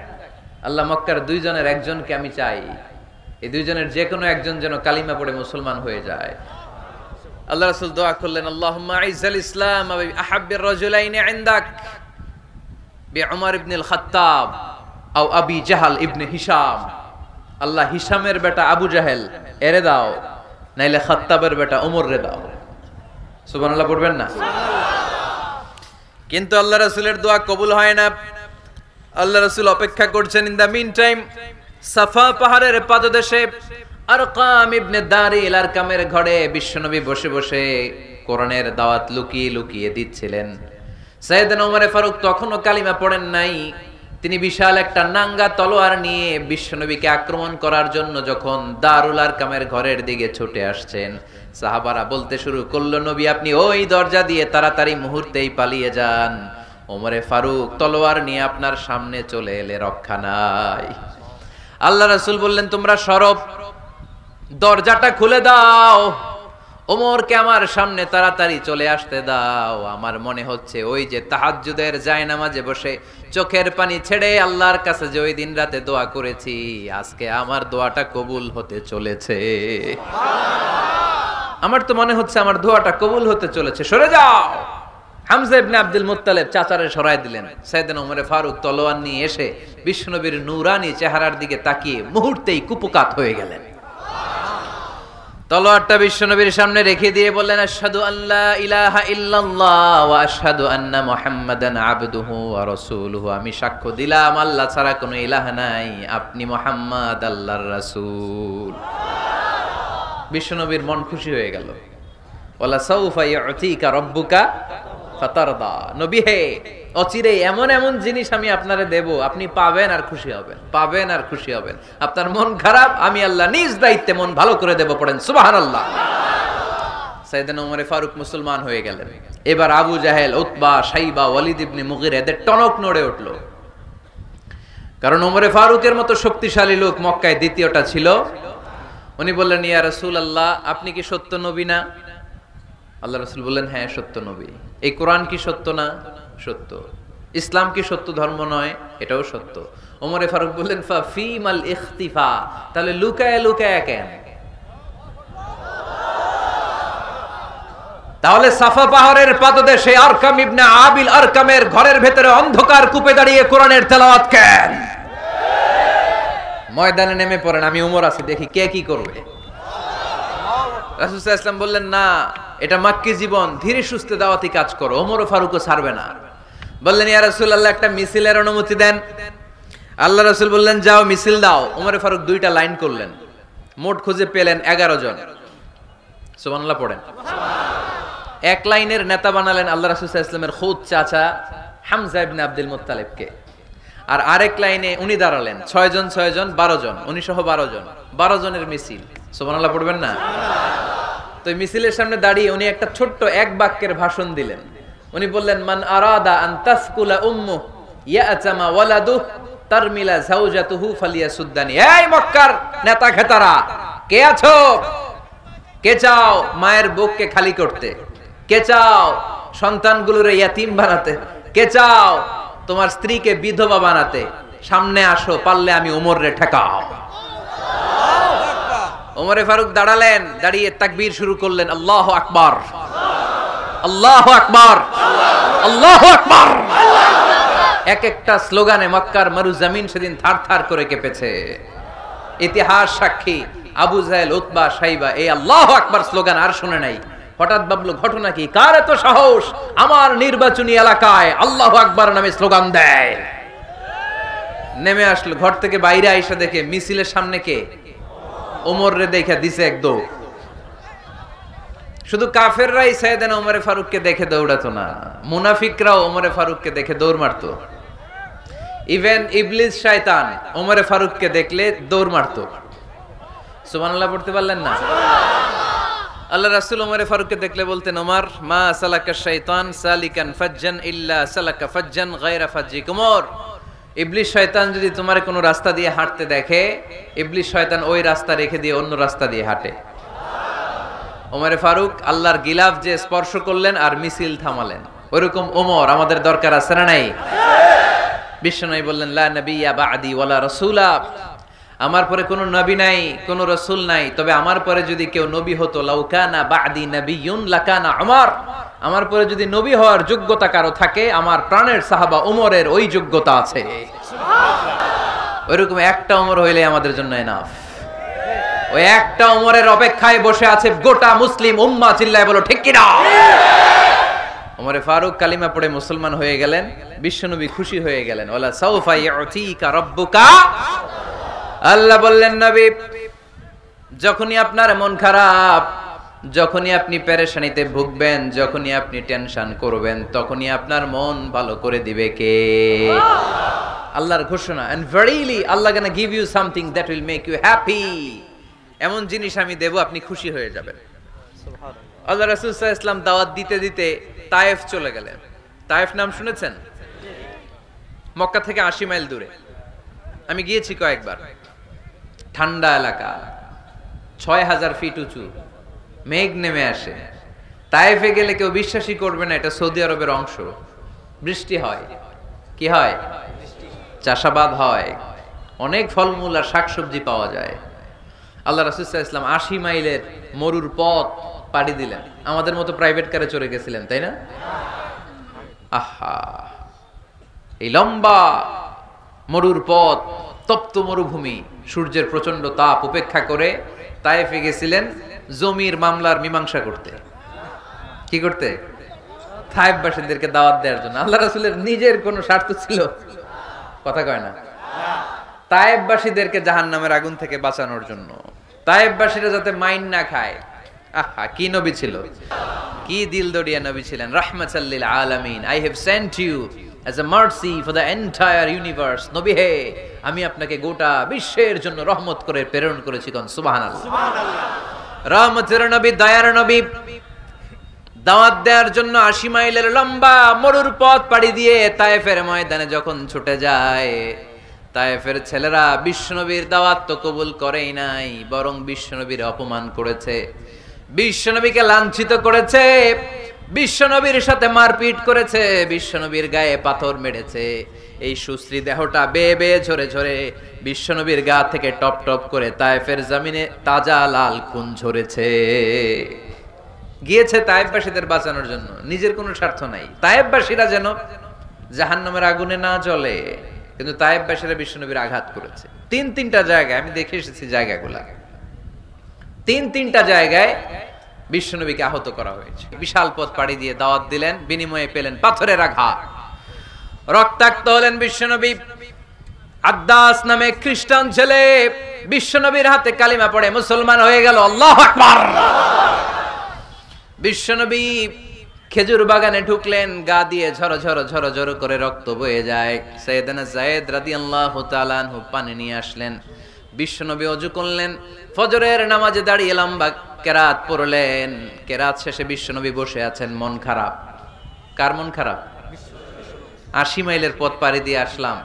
আল্লাহ, মক্কার দুইজনের একজনকে আমি চাই, এই দুইজনের যে কোনো একজন যেন কালিমা পড়ে মুসলমান হয়ে যায়। আল্লাহ রাসূল দোয়া করলেন, আল্লাহুম্মা আইজ্জাল ইসলাম বিআহাব্বির রাজুলাইনি ইনদাক বিউমর ইবনুল খাত্তাব আও আবি জাহল ইবনে হিশাম। আল্লাহ, হিশামের বেটা আবু জাহেল এরে দাও, নাইলে খাত্তাবের বেটা ওমর রে দাও। সুবহানাল্লাহ পড়বেন না? কিন্তু আল্লাহ রাসূলের দোয়া কবুল হয় না। আল্লাহ রাসূল অপেক্ষা করছেন। ইন দা মিন টাইম সাফা পাহাড়ের পাদদেশে আরকাম ইবনে দারিল আরকামের ঘরে বিশ্বনবী বসে বসে কোরআনের দাওয়াত লুকিয়ে লুকিয়ে দিচ্ছিলেন। সাইয়েদনা ওমর ফারুক তখনও কালিমা পড়েন নাই। তিনি বিশাল একটা নাঙ্গা তলোয়ার নিয়ে বিশ্বনবীকে আক্রমণ করার জন্য যখন দারুল আরকামের ঘরের দিকে ছুটে আসছেন, সাহাবারা বলতে শুরু করলো, নবী আপনি ওই দরজা দিয়ে তাড়াতাড়ি মুহূর্তেই পালিয়ে যান, ওমরে ফারুক তলোয়ার নিয়ে আপনার সামনে চলে এলে রক্ষা নাই। আল্লাহ রাসূল বললেন, তোমরা সরব, দরজাটা খুলে দাও, ওমরকে আমার সামনে তাড়াতাড়ি চলে আসতে দাও। আমার মনে হচ্ছে ওই যে তাহাজ্জুদের জায়নামাজে বসে চোখের পানি ছেড়ে আল্লাহর কাছে যে ওই দিন রাতে দোয়া করেছি, আজকে আমার দোয়াটা কবুল হতে চলেছে। আমার তো মনে হচ্ছে আমার দোয়াটা কবুল হতে চলেছে, সরে যাও। হামজা ইবনে আব্দুল মুত্তালিব চাচারে সরায় দিলেন। সাইয়েদনা ওমর ফারুক তলোয়ার নিয়ে এসে বিশ্বনবীর নূরানি চেহারার দিকে তাকিয়ে মুহূর্তেই কুপকাত হয়ে গেলেন। তলোয়ারটা বিশ্বনবীর সামনে রেখে দিয়ে বললেন, আশহাদু আল্লা ইলাহা ইল্লাল্লাহ ওয়া আশহাদু আন্না মুহাম্মাদান আবদুহু ওয়া রাসূলুহু। আমি সাক্ষ্য দিলাম আল্লাহ ছাড়া কোনো ইলাহ নাই, আপনি মুহাম্মদ আল্লাহর রাসূল। বিশ্বনবীর মন খুশি হয়ে গেল। ওয়ালা সাউফা ইউতিকা রাব্বুকা ফাতারদা। নবী হে, অচিরে এমন এমন জিনিস আমি আপনারে দেব, আপনি পাবেন আর খুশি হবেন, পাবেন আর খুশি হবেন। আপনার মন খারাপ, আমি আল্লাহ নিজ দায়িত্বে মন ভালো করে দেব। পড়েন সুবহানাল্লাহ। সাইয়েদনা ওমর ফারুক মুসলমান হয়ে গেলেন। এবার আবু জাহেল, উতবা, শাইবা, ওয়ালিদ ইবনে মুগিরা এদের টনক নড়ে উঠল। কারণ ওমর ফারুকের মতো শক্তিশালী লোক মক্কায় দ্বিতীয়টা ছিল। উনি বললেন, ইয়া রাসূলুল্লাহ, আপনি কি সত্য নবী না? আল্লাহ রাসূল বললেন, হ্যাঁ সত্য নবী। এই কোরআন কি সত্য না? সত্য। ইসলাম কি সত্য ধর্ম নয়? এটাও সত্য। ওমর ফারুক বললেন, ফা ফিমাল ইখতিফা, তাহলে লুকায় লুকায় কেন? তাহলে সাফা পাহাড়ের পাদদেশে আরকাম ইবনে আবিল আরকামের ঘরের ভেতরে অন্ধকার কূপে দাঁড়িয়ে কোরআনের তেলাওয়াত কেন? ময়দানে নেমে পড়েন, আমি ওমর আছি, দেখি কে কি করবে। রাসূল সাল্লাল্লাহু আলাইহি ওয়াসাল্লাম বললেন, না, এটা মাক্কি জীবন, ধীরে সুস্থে দাওয়াতি কাজ করো, ওমর ফারুকও ছাড়বে না। বললেন, ইয়া রাসূলুল্লাহ, একটা মিছিলের অনুমতি দেন, আল্লাহ রাসূল বললেন যাও মিছিল দাও। ওমরে ফারুক 2টা লাইন করলেন, মোট খুঁজে পেলেন 11 জন। সুবহানাল্লাহ পড়েন। এক লাইনের নেতা বানালেন আল্লাহ রাসূল সাল্লাল্লাহু আলাইহি ওয়াসাল্লামের খুদ চাচা হামজা ইবনে আব্দুল মুত্তালিবকে। আর আরেক লাইনে উনি দাঁড়ালেন 6 জন 6 জন 12 জন, উনি সহ 12 জন, 12 জনের মিছিল। সুবহানাল্লাহ পড়বেন না? তো মিছিলের সামনে দাঁড়িয়ে উনি একটা ছোট্ট এক বাক্যের ভাষণ দিলেন। উনি বললেন মান আরাদা আন তাসকুলা উম্মু ইয়াতামা ওয়ালাদু তারমিলা যাওজাতুহু ফালিয়াসুদ্দানি। এই মক্কার নেতা খেতারা কে আছো? কে চাও মায়ের বুককে খালি করতে? কে চাও সন্তানগুলোরে ইয়াতিম বানাতে? কে চাও তোমার স্ত্রীকে বিধবা বানাতে? সামনে আসো, পারলে আমি ওমরে ঠেকাও। ওমরে ফারুক দাঁড়ালেন, দাঁড়িয়ে তাকবীর শুরু করলেন, আল্লাহু আকবার, আল্লাহু আকবার, আল্লাহু আকবার। এক একটা স্লোগানে মক্কার মরুজমিন সেদিন থারথার করে কেঁপেছে। ইতিহাস সাক্ষী, আবু জাহেল, উতবা, সাইবা এই আল্লাহু আকবার স্লোগান আর শুনে নাই। হঠাৎ ভাবলো ঘটনা কি, কার এত সাহস আমার নির্বাচনী এলাকায় আল্লাহু আকবার নামে স্লোগান দেয়। নেমে আসলো, ঘর থেকে বাইরে আইসা দেখে মিছিলের সামনে কে? ওমর রে দেখে দিছে এক দৌড়। শুধু কাফেররাই সাইয়েদনা ওমরে ফারুককে দেখে দৌড়াতো না, মুনাফিকরাও ওমরে ফারুককে দেখে দৌড় মারতো। ইভেন ইবলিস শয়তান ওমরে ফারুককে দেখলে দৌড় মারতো। সুবহানাল্লাহ পড়তে পারলেন না? আল্লাহ রাসূল ওমরে ফারুককে দেখলে বলতেন, ওমর মা সালাকা শাইতান সালিকান ফাজ্জান ইল্লা সালাকা ফাজ্জান গায়রা ফাজ্জিকুম। ওমর, ইবলিস শয়তান যদি তোমার কোনো রাস্তা দিয়ে হাঁটতে দেখে, ইবলিস শয়তান ওই রাস্তা রেখে দিয়ে অন্য রাস্তা দিয়ে হাঁটে। ওমরে ফারুক আল্লাহর গিলাফ যে স্পর্শ করলেন আর মিছিল থামালেন, ওইরকম ওমর আমাদের দরকার আছে না নাই? বিশ্বনবী বললেন লা নাবিয়্যা বা'দি ওয়ালা রাসূলা, আমার পরে কোনো নবী নাই, কোনো রাসূল নাই, তবে আমার পরে যদি কেউ নবী হতো, লাউ কানা বা'দি নাবিয়্যুন লাকানা উমর, আমার পরে যদি নবী হওয়ার যোগ্যতা কারো থাকে, আমার প্রাণের সাহাবা ওমরের ওই যোগ্যতা আছে। সুবহানাল্লাহ। ওইরকম একটা ওমর হইলে আমাদের জন্য এনাফ। ওই একটা ওমরের অপেক্ষায় বসে আছে গোটা মুসলিম উম্মাহ। চিল্লায় বলো ঠিক কিনা? ওমরে ফারুক কালিমা পড়ে মুসলমান হয়ে গেলেন, বিশ্বনবী খুশি হয়ে গেলেন। ওয়ালা সাউফা ইউতিকা রাব্বুকা, আল্লাহ বললেন নবী যখনই আপনার মন খারাপ, যখনই আপনি পেরেশানিতে ভুগবেন, যখনই আপনি টেনশন করবেন, তখনই আপনার মন ভালো করে দিবে কে? আল্লাহর ঘোষণা, and verily Allah gonna give you something that will make you happy। এমন জিনিস আমি দেব, আপনি খুশি হয়ে যাবেন। সুবহানাল্লাহ। আল্লাহ রাসূল সাল্লাল্লাহু আলাইহি ওয়াসাল্লাম দাওয়াত দিতে দিতে তায়েফ চলে গেলেন। তায়েফ নাম শুনেছেন? মক্কা থেকে 80 মাইল দূরে। আমি গিয়েছি কয়েকবার। ঠান্ডা এলাকা, 6000 ফিট উঁচু, মেঘ নেমে আসে। তায়েফে গেলে কেউ বিশ্বাসই করবে না এটা সৌদি আরবের অংশ। বৃষ্টি হয়, কি হয়? চাষাবাদ হয়, অনেক ফলমূল আর শাকসবজি পাওয়া যায়। আল্লাহ রাসূল সাল্লাল্লাহু আলাইহি ওয়াসাল্লাম 80 মাইলের মরুর পথ পাড়ি দিলেন। আমাদের মতো প্রাইভেট কারে চড়ে গেছিলেন, তাই না? আহা, এই লম্বা মরুর পথ, তপ্ত মরুভূমি, সূর্যের প্রচন্ড তাপ উপেক্ষা করে তায়েফে গেছিলেন জমির মামলার মীমাংসা করতে। কি করতে? তায়েফবাসীদেরকে দাওয়াত দেওয়ার জন্য। আল্লাহ রাসূলের নিজের কোনো স্বার্থ ছিল? কথা কয় না। তায়েফবাসীদেরকে জাহান্নামের আগুন থেকে বাঁচানোর জন্য, তায়েফবাসীরা যাতে মাইন না খায়। আহা, কি নবী ছিল, কি দিলদরিয়া নবী ছিলেন। রাহমাতাল লিল আলামিন, I have sent you as a mercy for the entire universe। নবী হে, আমি আপনাকে গোটা বিশ্বের জন্য রহমত করে প্রেরণ করেছি। কোন সুবহানাল্লাহ। সুবহানাল্লাহ। রহমতের নবী, দয়ার নবী দাওয়াত দেওয়ার জন্য 80 মাইলের লম্বা মরুর পথ পাড়ি দিয়ে তায়েফের ময়দানে যখন ছুটে যায়, তায়েফের ছেলেরা বিশ্বনবীর দাওয়াত তো কবুল করেই নাই, বরং বিশ্বনবীর অপমান করেছে, বিশ্বনবীকে লাঞ্ছিত করেছে, বিশ্বনবীর সাথে মারপিট করেছে, বিশ্বনবীর গায়ে পাথর মেরেছে। এই সুশ্রী দেহটা বেয়ে বেয়ে ঝরে ঝরে বিশ্বনবীর গা থেকে টপ টপ করে তায়েফের জমিনে তাজা লাল খুন ঝরেছে। গিয়েছে তায়েফবাসীদের বাঁচানোর জন্য, নিজের কোনো স্বার্থ নাই। তায়েফবাসীরা যেন জাহান্নামের আগুনে না জ্বলে, কিন্তু তায়েফবাসীরা বিশ্বনবীর আঘাত করেছে। 3-3টা জায়গায় আমি দেখে এসেছি জায়গাগুলা। 3-3টা জায়গায় বিশ্বনবীকে আহত করা হয়েছে। বিশাল পথ পাড়ি দিয়ে দাওয়াত দিলেন, বিনিময়ে পেলেন পাথরের আঘাত, রক্তাক্ত হলেন বিশ্বনবী। আদ্দাস নামে খ্রিস্টান ছেলে বিশ্বনবীর হাতে কালিমা পড়ে মুসলমান হয়ে গেল। আল্লাহু আকবার। বিশ্বনবী খেজুর বাগানে ঢুকলেন, গা দিয়ে ঝরো ঝরো ঝরো ঝরো করে রক্ত বয়ে যায়। সাইয়েদনা যায়েদ রাদিয়াল্লাহু তাআলা আনহু পানি নিয়ে আসলেন। বিশ্বনবী ওযু করলেন, ফজরের নামাজে দাঁড়িয়ে লম্বা কেরাত পড়লেন। কেরাত শেষে বিশ্বনবী বসে আছেন, মন খারাপ। কার মন খারাপ? 80 মাইলের পথ পাড়ি দিয়ে আসলাম,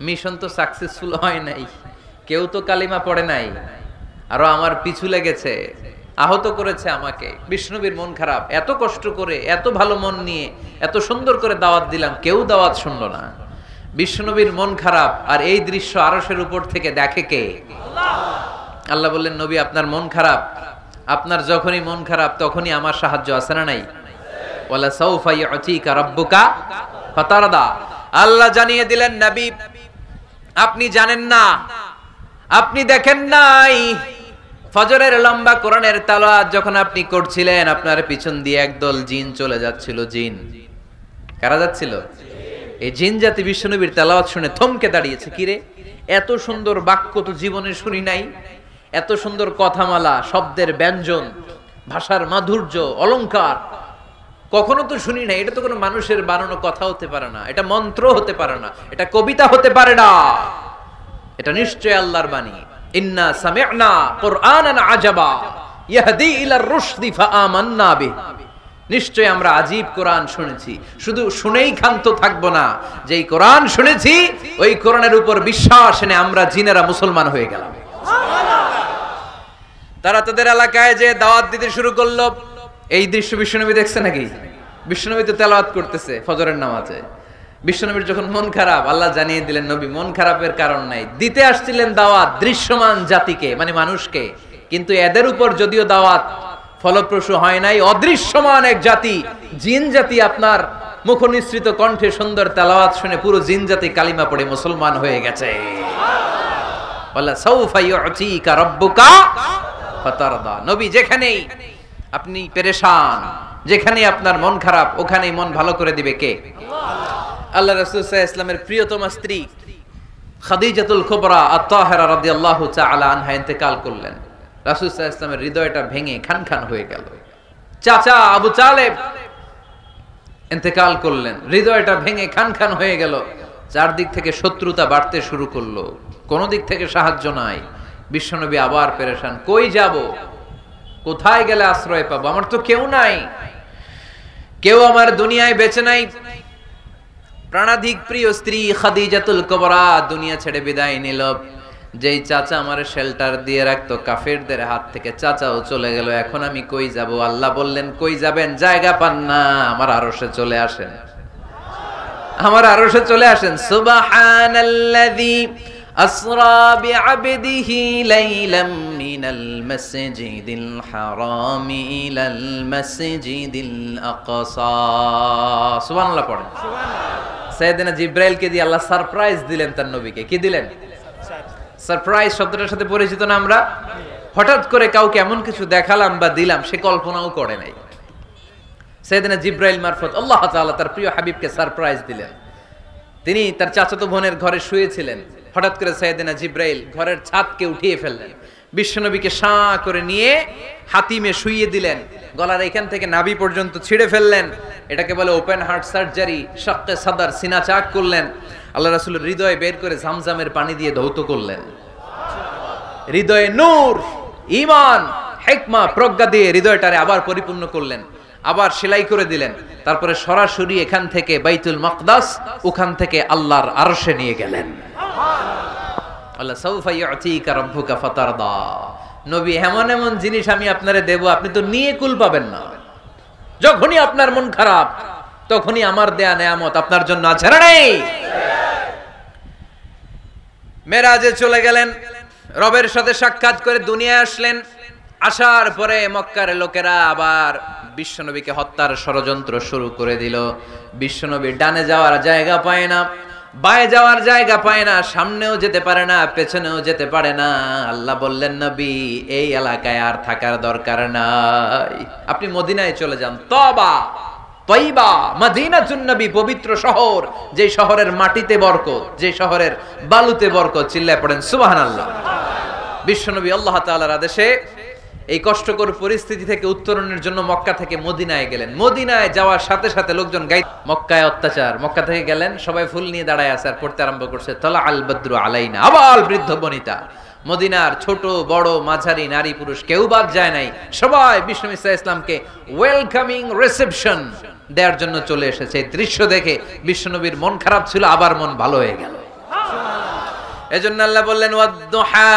মিশন তো সাকসেসফুল হয় নাই, কেউ তো কালিমা পড়ে নাই, আরো আমার পিছু লেগেছে, আহত করেছে আমাকে। বিষ্ণুবীর মন খারাপ। এত কষ্ট করে, এত ভালো মন নিয়ে, এত সুন্দর করে দাওয়াত দিলাম, কেউ দাওয়াত শুনলো না। বিষ্ণুবীর মন খারাপ। আর এই দৃশ্য আরশের উপর থেকে দেখে কে? আল্লাহ বললেন, নবী আপনার মন খারাপ, আপনার যখনই মন খারাপ তখনই আমার সাহায্য আছে না নাই? ওয়ালা সাউফা ইউতিকা রাব্বুকা ফাতারদা। আল্লাহ জানিয়ে দিলেন, নবী আপনি জানেন না, আপনি দেখেন নাই, ফজরের লম্বা কোরআনের তেলাওয়াত যখন আপনি করছিলেন, আপনার পিছন দিয়ে একদল জিন চলে যাচ্ছিল। জিন কারা যাচ্ছিল? এই জিন জাতি বিশ্বনবীর তেলাওয়াত শুনে থমকে দাঁড়িয়েছে। কিরে, এত সুন্দর বাক্য তো জীবনে শুনি নাই, এত সুন্দর কথামালা, শব্দের ব্যঞ্জন, ভাষার মাধুর্য, অলংকার কখনো তো শুনি নাই। এটা তো কোনো মানুষের বানানো কথা হতে পারে না, এটা মন্ত্র হতে পারে না, এটা কবিতা হতে পারে না, এটা নিশ্চয় আল্লাহর বাণী। ইন্না সামি'না কুরআনান আজাবা ইয়াহদি ইলার রুশদি ফাআমান্না বিহি। নিশ্চয় আমরা আজীব কোরআন শুনেছি, শুধু শুনেই ক্ষান্ত থাকবো না, যেই কোরআন শুনেছি ওই কোরআনের উপর বিশ্বাস এনে আমরা জিনেরা মুসলমান হয়ে গেলাম। তারা তাদের এলাকায় যে দাওয়াত দিতে শুরু করলো। এই দৃশ্য বিশ্বনবী দেখছে নাকি? বিশ্বনবী তো তেলাওয়াত করতেছে ফজরের নামাজে। বিশ্বনবীর যখন মন খারাপ, আল্লাহ জানিয়ে দিলেন, নবী মন খারাপের কারণ নাই, দিতে আসছিলেন দাওয়াত দৃশ্যমান জাতিকে, মানে মানুষকে, কিন্তু এদের উপর যদিও দাওয়াত ফলপ্রসূ হয় নাই, অদৃশ্যমান এক জাতি, জিন জাতি আপনার মুখনিসৃত কণ্ঠে সুন্দর তেলাওয়াত শুনে পুরো জিন জাতি কালিমা পড়ে মুসলমান হয়ে গেছে। ওয়ালা সাউফা ইউতিকা রাব্বুকা ফাতারদা। নবী যেখানেই আপনি পেরেশান, যেখানে আপনার মন খারাপ, ওখানেই মন ভালো করে দিবে কে? আল্লাহ রাসূল সাল্লাল্লাহু আলাইহি ওয়াসাল্লামের প্রিয়তমা স্ত্রী খাদিজাতুল কুবরা আত-তাহিরা রাদিয়াল্লাহু তাআলা আনহা ইন্তেকাল করলেন। রাসূল সাল্লাল্লাহু আলাইহি ওয়াসাল্লামের হৃদয়টা ভেঙে খান খান হয়ে গেল। চাচা আবু তালেব ইন্তেকাল করলেন, হৃদয়টা ভেঙে খান খান হয়ে গেল। চারদিক থেকে শত্রুতা বাড়তে শুরু করলো, কোন দিক থেকে সাহায্য নাই। বিশ্বনবী আবার পেরেশান, কই যাব, কোথায় গেলে আশ্রয় পাবো? আমার তো কেউ নাই, কেউ আমার দুনিয়ায় বেঁচে নাই। প্রাণাধিক প্রিয় স্ত্রী খাদিজাতুল কুবরা দুনিয়া ছেড়ে বিদায় নিল। যেই চাচা আমার শেল্টার দিয়ে রাখতো কাফেরদের হাত থেকে, চাচাও চলে গেল। এখন আমি কই যাব? আল্লাহ বললেন, কই যাবেন? জায়গা পান না, আমার আরশে চলে আসেন, আমার আরশে চলে আসেন। সুবহানাল্লাযী আসরা বিআবদিহি লাইলাম মিনাল মাসজিদিল হারামি ইলাল মাসজিদিল আকসা। সুবহানাল্লাহ পড়েন। সাইয়েদনা জিব্রাইলকে দিয়ে আল্লাহ সারপ্রাইজ দিলেন তার নবীকে। কি দিলেন? সারপ্রাইজ শব্দটার সাথে পরিচিত না আমরা? হঠাৎ করে কাউকে এমন কিছু দেখালাম বা দিলাম সে কল্পনাও করে নাই। সাইয়েদনা জিব্রাইল মারফত আল্লাহ তাআলা তার প্রিয় হাবিবকে সারপ্রাইজ দিলেন। তিনি তার চাচাতো বোনের ঘরে শুয়েছিলেন, হঠাৎ করে সাইয়েদনা জিব্রাইল ঘরের ছাদকে উঠিয়ে ফেললেন, বিশ্বনবীকে শাঁ করে নিয়ে হাতিমে শুইয়ে দিলেন, গলার এখান থেকে নাভি পর্যন্ত ছিঁড়ে ফেললেন। এটাকে বলে ওপেন হার্ট সার্জারি, শাক্কে সাদর, সিনা চাক করলেন। আল্লাহ রাসূলের হৃদয় বের করে জামজামের পানি দিয়ে ধৌত করলেন। হৃদয়ে নূর, ঈমান, হিকমা, প্রজ্ঞা দিয়ে হৃদয়টারে আবার পরিপূর্ণ করলেন, আবার সেলাই করে দিলেন। তারপরে সরাসরি এখান থেকে বাইতুল মাকদাস, ওখান থেকে আল্লাহর আরশে নিয়ে গেলেন। আল্লাহ সাউফা ইউতিকা রাব্বুকা ফাতারদা। নবী, এমন এমন জিনিস আমি আপনারে দেব, আপনি তো নিয়ে কুল পাবেন না। যখনই আপনার মন খারাপ, তখনই আমার দেয়া নেয়ামত আপনার জন্য আছে না নেই? মেরাজে চলে গেলেন, রবের সাথে সাক্ষাৎ করে দুনিয়ায় আসলেন। আসার পরে মক্কার লোকেরা আবার বিশ্বনবীকে হত্যার ষড়যন্ত্র শুরু করে দিল। বিশ্বনবী ডানে যাওয়ার জায়গা পায় না, বায়ে যাওয়ার জায়গা পায় না, সামনেও যেতে পারে না, পেছনেও যেতে পারে না। আল্লাহ বললেন, নবী এই এলাকায় আর থাকার দরকার নাই, আপনি মদিনায় চলে যান। তওবা, তয়বা মদিনাতুন নবী, পবিত্র শহর, যে শহরের মাটিতে বরকত, যে শহরের বালুতে বরকত। চিল্লায় পড়েন সুবহানাল্লাহ। বিশ্বনবী আল্লাহ তাআলার আদেশে এই কষ্টকর পরিস্থিতি থেকে উত্তরণের জন্য মক্কা থেকে মদিনায় গেলেন। মদিনায় যাওয়ার সাথে সাথে লোকজন মক্কায় অত্যাচার, মক্কা থেকে গেলেন, সবাই ফুল নিয়ে দাঁড়ায় আছে আর পড়তে আরম্ভ করছে তালা আল বদরু আলাইনা। আবাল বৃদ্ধ বনিতা, মদিনার ছোট বড় মাঝারি নারী পুরুষ কেউ বাদ যায় নাই, সবাই বিষ্ণু ইসা ইসলামকে ওয়েলকামিং রিসেপশন দেওয়ার জন্য চলে এসেছে। এই দৃশ্য দেখে বিশ্বনবীর মন খারাপ ছিল, আবার মন ভালো হয়ে গেল। এজন্য আল্লাহ বললেন ওয়াদ-দুহা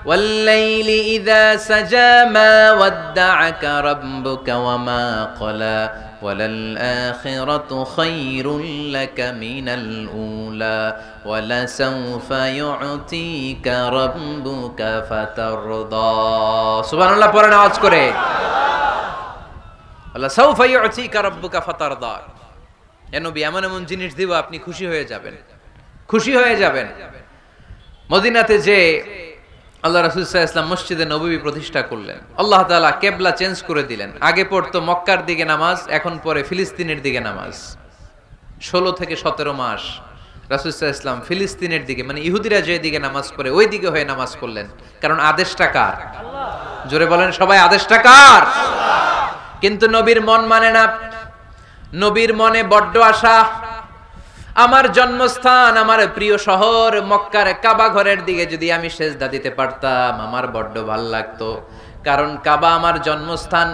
ওয়াল-লাইলি ইযা সাজা মা ওয়াদ্দা'আকা রাব্বুকা ওয়া মা ক্বালা ওয়ালাল আখিরাতু খায়রুল লাকা মিনাল উলা ওয়ালা সাওফা ইউ'তিকা রাব্বুকা ফাতারদা। সুবহানাল্লাহ পড়েন আওয়াজ করে। ওয়ালা সাওফা ইউ'তিকা রাব্বুকা ফাতারদা। এ নবী, এমন এমন জিনিস দিব আপনি খুশি হয়ে যাবেন, খুশি হয়ে যাবেন। মদিনাতে যে আল্লাহ রাসূল সাল্লাল্লাহু আলাইহি ওয়াসাল্লাম মসজিদে নববী প্রতিষ্ঠা করলেন, আল্লাহ তাআলা কিবলা চেঞ্জ করে দিলেন। আগে পড়তো মক্কার দিকে নামাজ, এখন পড়ে ফিলিস্তিনের দিকে নামাজ। 16 থেকে 17 মাস রাসূল সাল্লাল্লাহু আলাইহি ওয়াসাল্লাম ফিলিস্তিনের দিকে, মানে ইহুদিরা যে দিকে নামাজ পড়ে ওই দিকে হয়ে নামাজ পড়লেন। কারণ আদেশটা কার? আল্লাহ। জোরে বলেন সবাই, আদেশটা কার? আল্লাহ। কিন্তু নবীর মন মানে না। নবীর মনে বড্ড আশা, আমার জন্মস্থান, আমার প্রিয় শহর মক্কার কাবা ঘরের দিকে যদি আমি সেজদা দিতে পারতাম আমার বড্ড ভালো লাগতো। কারণ কাবা আমার জন্মস্থান,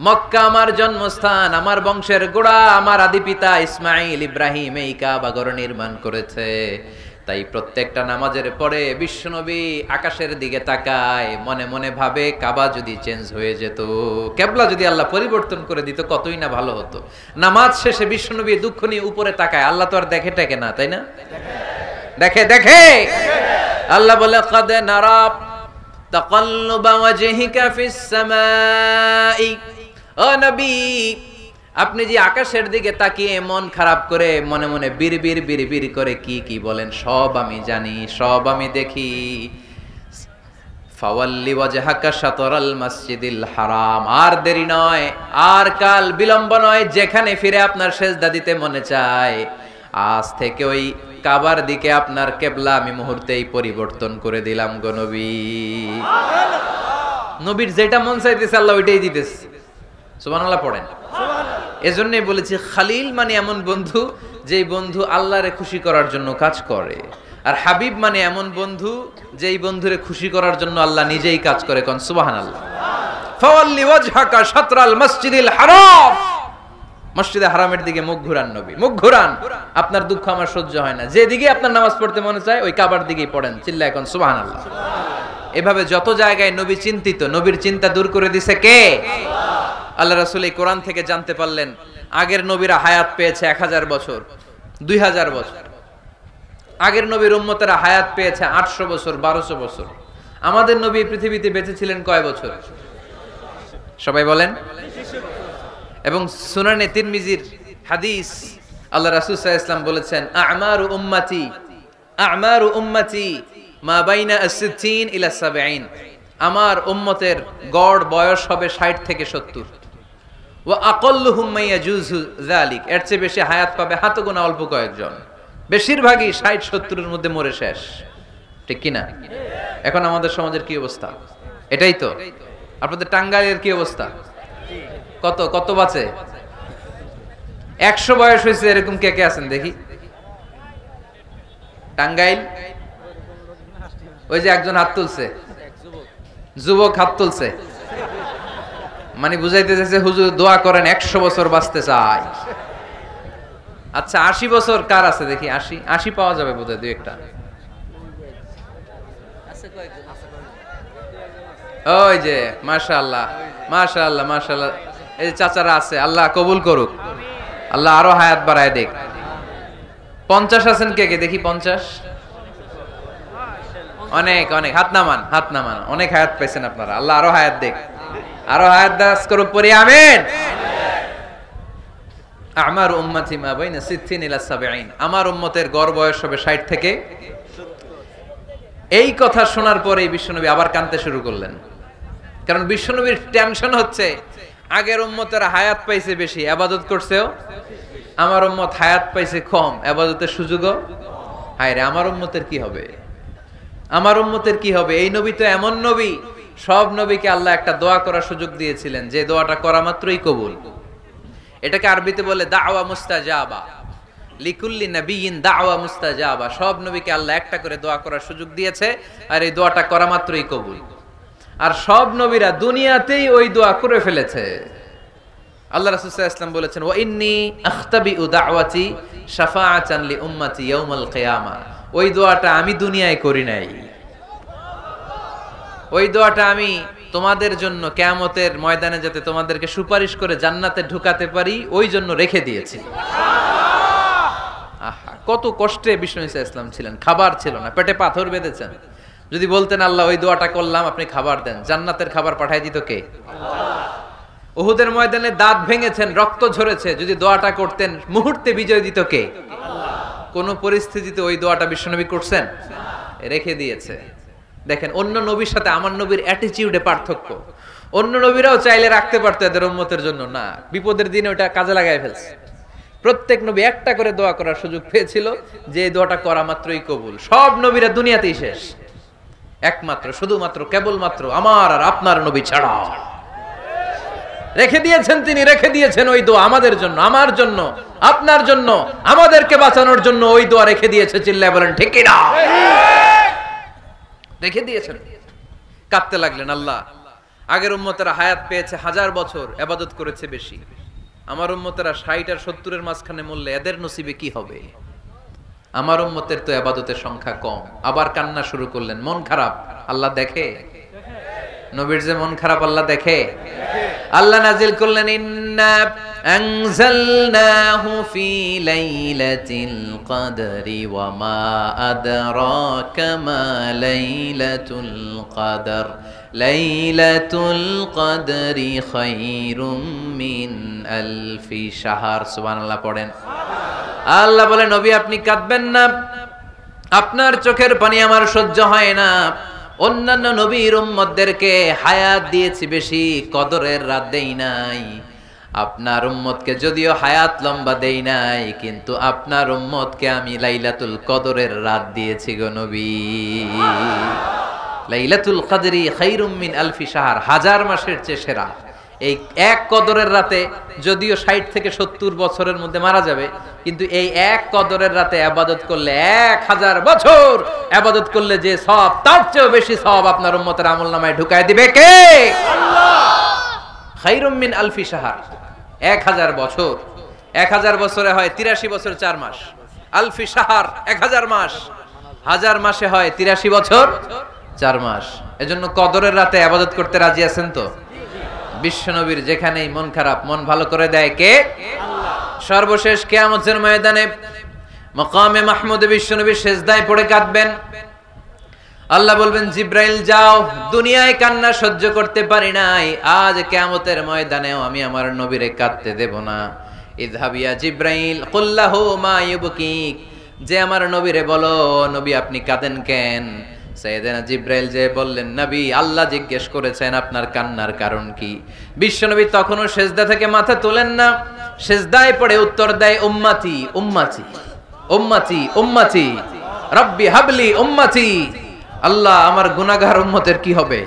মক্কা আমার জন্মস্থান, আমার বংশের গোড়া, আমার আদি পিতা ইসমাইল ইব্রাহিম এই কাবা ঘর নির্মাণ করেছে। তাই প্রত্যেকটা নামাজের পরে বিশ্বনবী আকাশের দিকে তাকায়, মনে মনে ভাবে কাবা যদি চেঞ্জ হয়ে যেত, কিবলা যদি আল্লাহ পরিবর্তন করে দিত কতই না ভালো হতো। নামাজ শেষে বিশ্বনবী দুঃখ নিয়ে উপরে তাকায়, আল্লাহ তো আর দেখে টেকে না, তাই না? দেখে দেখে। আল্লাহ বলে কাদ নারা তাকাল্লুবা ওয়াজহিকা ফিস সামাই। ও নবী, আপনি যে আকাশের দিকে তাকিয়ে মন খারাপ করে মনে মনে বিড়বিড় বিড়বিড় করে কি কি বলেন সব আমি জানি, সব আমি দেখি। ফাওয়াল্লি ওয়াজহাকা শাতরাল মসজিদিল হারাম। আর দেরি নয়, আর কাল বিলম্ব নয়, যেখানে ফিরে আপনার সেজদা দিতে মনে চায় আজ থেকে ওই কাবার দিকে আপনার কিবলা আমি মুহূর্তেই পরিবর্তন করে দিলাম গো নবী। নবীর যেটা মন চাইতেছে আল্লাহ ওইটাই দিতেছে। সুবহানাল্লাহ পড়েন। এজন্যই বলেছি খালিল মানে এমন বন্ধু যেই বন্ধু আল্লাহরে খুশি করার জন্য কাজ করে, আর হাবিব মানে এমন বন্ধু যেই বন্ধুরে খুশি করার জন্য আল্লাহ নিজেই কাজ করে। কোন সুবহানাল্লাহ। ফাওয়াল্লি ওয়াজহাকা শাতরাল মসজিদিল হারাম। মসজিদে হারামের দিকে মুখ ঘুরান নবী, মুখ ঘুরান। আপনার দুঃখ আমার সহ্য হয় না, যেদিকে আপনার নামাজ পড়তে মনে চায় ওই কাবার দিকেই পড়েন। চিল্লায় কোন সুবহানাল্লাহ। এভাবে যত জায়গায় নবী চিন্তিত, নবীর চিন্তা দূর করে দিছে কে? আল্লাহ রাসূল এই কোরআন থেকে জানতে পারলেন আগের নবীরা হায়াত পেয়েছে 1000 বছর, 2000 বছর। আগের নবীর উম্মতেরা হায়াত পেয়েছে 800 বছর, 1200 বছর। আমাদের নবী পৃথিবীতে বেঁচে ছিলেন কয় বছর? সবাই বলেন। এবং সুনানে তিরমিজির হাদিস, আল্লাহ রাসূল সাল্লাল্লাহু আলাইহি ওয়াসাল্লাম বলেছেন আমারু উম্মতি মা বাইনা as-60 ইলা 70। আমার উম্মতের গড় বয়স হবে 60 থেকে 70। ওয়া আকাল্লুহুম মা ইয়াজুজু যালিক, এর চেয়ে বেশি হায়াত পাবে হাতে গোনা অল্প কয়েকজন। বেশিরভাগই 60-70 এর মধ্যে মরে শেষ, ঠিক কি না? এখন আমাদের সমাজের কি অবস্থা? এটাই তো। আপনাদের টাঙ্গাইলের কি অবস্থা? কত কত বাঁচে? 100 বয়স হয়েছে এরকম কে কে আছেন দেখি? টাঙ্গাইল ওই যে একজন হাত তুলছে, যুবক হাত তুলছে, মানে বুঝাইতে চাইছে হুজুর দোয়া করেন 100 বছর বাঁচতে চাই। আচ্ছা 80 বছর কার আছে দেখি? 80 পাওয়া যাবে বোধহয় দুই একটা। ওই যে মাশাআল্লাহ মাশাআল্লাহ মাশাআল্লাহ, এই চাচারা আছে, আল্লাহ কবুল করুক, আল্লাহ আরো হায়াত বাড়ায় দেখ। 50 আছেন কে কে দেখি? 50? অনেক অনেক, হাত নামান হাত নামান। অনেক হায়াত পেয়েছেন আপনারা, আল্লাহ আরো হায়াত দেখ, আরো হায়াত দাস করুক পড়ি আমিন। আমার উম্মতি মা বাইনা 60 ইলা 70, আমার উম্মতের গড় বয়স হবে 60 থেকে। এই কথা শোনার পরেই বিশ্বনবী আবার কাঁদতে শুরু করলেন। কারণ বিশ্বনবীর টেনশন হচ্ছে আগের উম্মতেরা হায়াত পাইছে বেশি, ইবাদত করছেও। আমার উম্মত হায়াত পাইছে কম, ইবাদতের সুযোগও। হায়রে আমার উম্মতের কি হবে, আমার উম্মতের কি হবে? এই নবী তো এমন নবী, সব নবীকে আল্লাহ একটা দোয়া করার সুযোগ দিয়েছিলেন, যে দোয়াটা করা মাত্রই কবুল। এটাকে আরবিতে বলে দাওয়া মুস্তাজাবা। লিকুল্লি নবিয়িন দাওয়া মুস্তাজাবা। সব নবীকে আল্লাহ একটা করে দোয়া করার সুযোগ দিয়েছে, আর এই দোয়াটা করা মাত্রই কবুল। আর সব নবীরা দুনিয়াতেই ওই দোয়া করে ফেলেছে। আল্লাহ রাসূল সাল্লাল্লাহু আলাইহি ওয়াসাল্লাম বলেছেন, ওয়া ইন্নী আখতাবিউ দাওয়াতি শাফাআতান লি উম্মতি ইয়াউমাল কিয়ামা। ওই দোয়াটা আমি দুনিয়ায় করি নাই, ওই দোয়াটা আমি তোমাদের জন্য কিয়ামতের ময়দানে যাতে তোমাদেরকে সুপারিশ করে জান্নাতে ঢুকাতে পারি, ওই জন্য রেখে দিয়েছি। আহা, কত কষ্টে বিষ্ণু ঈসা ইসলাম ছিলেন, খাবার ছিল না, পেটে পাথর বেঁধেছেন। যদি বলতেন আল্লাহ ওই দোয়াটা করলাম, আপনি খাবার দেন, জান্নাতের খাবার পাঠায় দিত কে? আল্লাহ। উহুদের ময়দানে দাঁত ভেঙেছেন, রক্ত ঝরেছে, যদি দোয়াটা করতেন মুহূর্তে বিজয় দিত কে? আল্লাহ। কোন পরিস্থিতিতে ওই দোয়াটা বিশ্বনবী করছেন? রেখে দিয়েছে। দেখেন, অন্য নবীর সাথে আমার নবীর অ্যাটিটিউডে পার্থক্য। অন্য নবীরাও চাইলে রাখতে পারতো এদের উম্মতের জন্য, না, বিপদের দিনে ওটা কাজে লাগায় ফেলছে। প্রত্যেক নবী একটা করে দোয়া করার সুযোগ পেয়েছিল, যে দোয়াটা করা মাত্রই কবুল। সব নবীরা দুনিয়াতেই শেষ, একমাত্র শুধুমাত্র কেবলমাত্র আমার আর আপনার নবী ছাড়া রেখে দিয়েছেন তিনি, রেখে দিয়েছেন ওই দোয়া আমাদের জন্য, আমার জন্য, আপনার জন্য, আমাদেরকে বাঁচানোর জন্য ওই দোয়া রেখে দিয়েছে। চিল্লায় বলেন ঠিক কি না? রেখে দিয়েছেন। কাঁদতে লাগলেন, আল্লাহ আগের উম্মতেরা হায়াত পেয়েছে 1000 বছর, ইবাদত করেছে বেশি, আমার উম্মতেরা 60 আর 70 এর মাঝখানে মরলে এদের নসিবে কি হবে? আমার উম্মতের তো ইবাদতের সংখ্যা কম। আবার কান্না শুরু করলেন, মন খারাপ। আল্লাহ দেখে নবীর যে মন খারাপ, আল্লাহ দেখে। আল্লাহ নাজিল করলেন, ইন্না আনজালনাহু ফি লাইলাতিল কদরি ওয়া মা আদরাকা মা লাইলাতুল কদর লাইলাতুল কদরি খায়রুম মিন আলফি শাহর। সুবহানাল্লাহ পড়েন। আল্লাহ বলে, নবী আপনি কাঁদবেন না, আপনার চোখের পানি আমার সহ্য হয় না। অন্যান্য নবীর উম্মতদেরকে হায়াত দিয়েছি বেশি, কদরের রাত দেই নাই। আপনার উম্মতকে যদিও হায়াত লম্বা দেই নাই, কিন্তু আপনার উম্মতকে আমি লাইলাতুল কদরের রাত দিয়েছি গো নবী। লাইলাতুল কদরি খায়রুম মিন আলফি শাহর, 1000 মাসের চেয়ে সেরা। এই এক কদরের রাতে যদিও 60 থেকে 70 বছরের মধ্যে মারা যাবে, কিন্তু এই এক কদরের রাতে ইবাদত করলে 1000 বছর ইবাদত করলে যে সওয়াব, তার চেয়েও বেশি সওয়াব আপনার উম্মতের আমলনামায় ঢুকায় দিবে কে? আল্লাহ। খায়রুম মিন আলফি শাহর, 1000 বছর। 1000 বছরে হয় 83 বছর 4 মাস। আলফি শাহর 1000 মাস, 1000 মাসে হয় 83 বছর 4 মাস। এজন্য কদরের রাতে ইবাদত করতে রাজি আছেন তো? বিশ্বনবীর যেখানেই মন খারাপ, মন ভালো করে দেয় কে? আল্লাহ। সর্বশেষ কিয়ামতের ময়দানে মাকামে মাহমুদে বিশ্বনবী সিজদায় পড়ে কাঁদবেন। আল্লাহ বলবেন, জিব্রাইল যাও, দুনিয়ায় কান্না সহ্য করতে পারি নাই, আজ কিয়ামতের ময়দানেও আমি আমার নবীরে কাঁদতে দেব না। ইযহাবিয়া জিব্রাইল কুল্লাহু মা ইউবকিক, যে আমার নবীরে বলো, নবী আপনি কাঁদেন কেন? সাইয়েদনা জিব্রাইল যে বললেন, নবী আল্লাহ জিজ্ঞেস করেছেন আপনার কান্নার কারণ কি। বিশ্বনবী তখনও সিজদা থেকে মাথা তোলেন না, সিজদায় পড়ে উত্তর দেয়, উম্মতি উম্মতি উম্মতি উম্মতি রব্বি হাবলি উম্মতি। আল্লাহ আমার গুনাহগার উম্মতের কি হবে?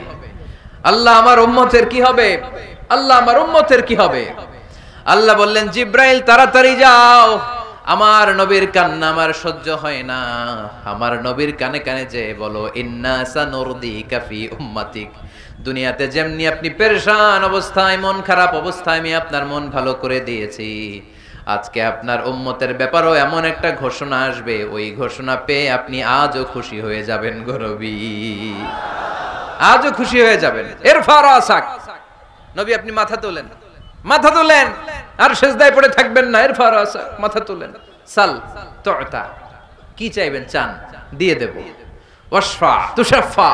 আল্লাহ আমার উম্মতের কি হবে? আল্লাহ আমার উম্মতের কি হবে? আল্লাহ বললেন, জিব্রাইল তাড়াতাড়ি যাও, আমার নবীর কান্না আমার সহ্য হয় না। আমার নবীর কানে কানে যে বলো, ইন্না সানুরদিকা ফি উম্মাতিক, দুনিয়াতে যেমনি আপনি পেরেশান অবস্থায়, মন খারাপ অবস্থায় আমি আপনার মন ভালো করে দিয়েছি, আজকে আপনার উম্মতের ব্যাপারেও এমন একটা ঘোষণা আসবে, ওই ঘোষণা পেয়ে আপনি আজও খুশি হয়ে যাবেন গো নবী, আজও খুশি হয়ে যাবেন। ইরফা রাসাক, নবী আপনি মাথা তোলেন, মাথা তোলেন, আর সিজদায় পড়ে থাকবেন না। ইরফা রাসাক, মাথা তোলেন। সাল তুতা, কি চাইবেন চান, দিয়ে দেব। ওয়াশফা তুশাফা,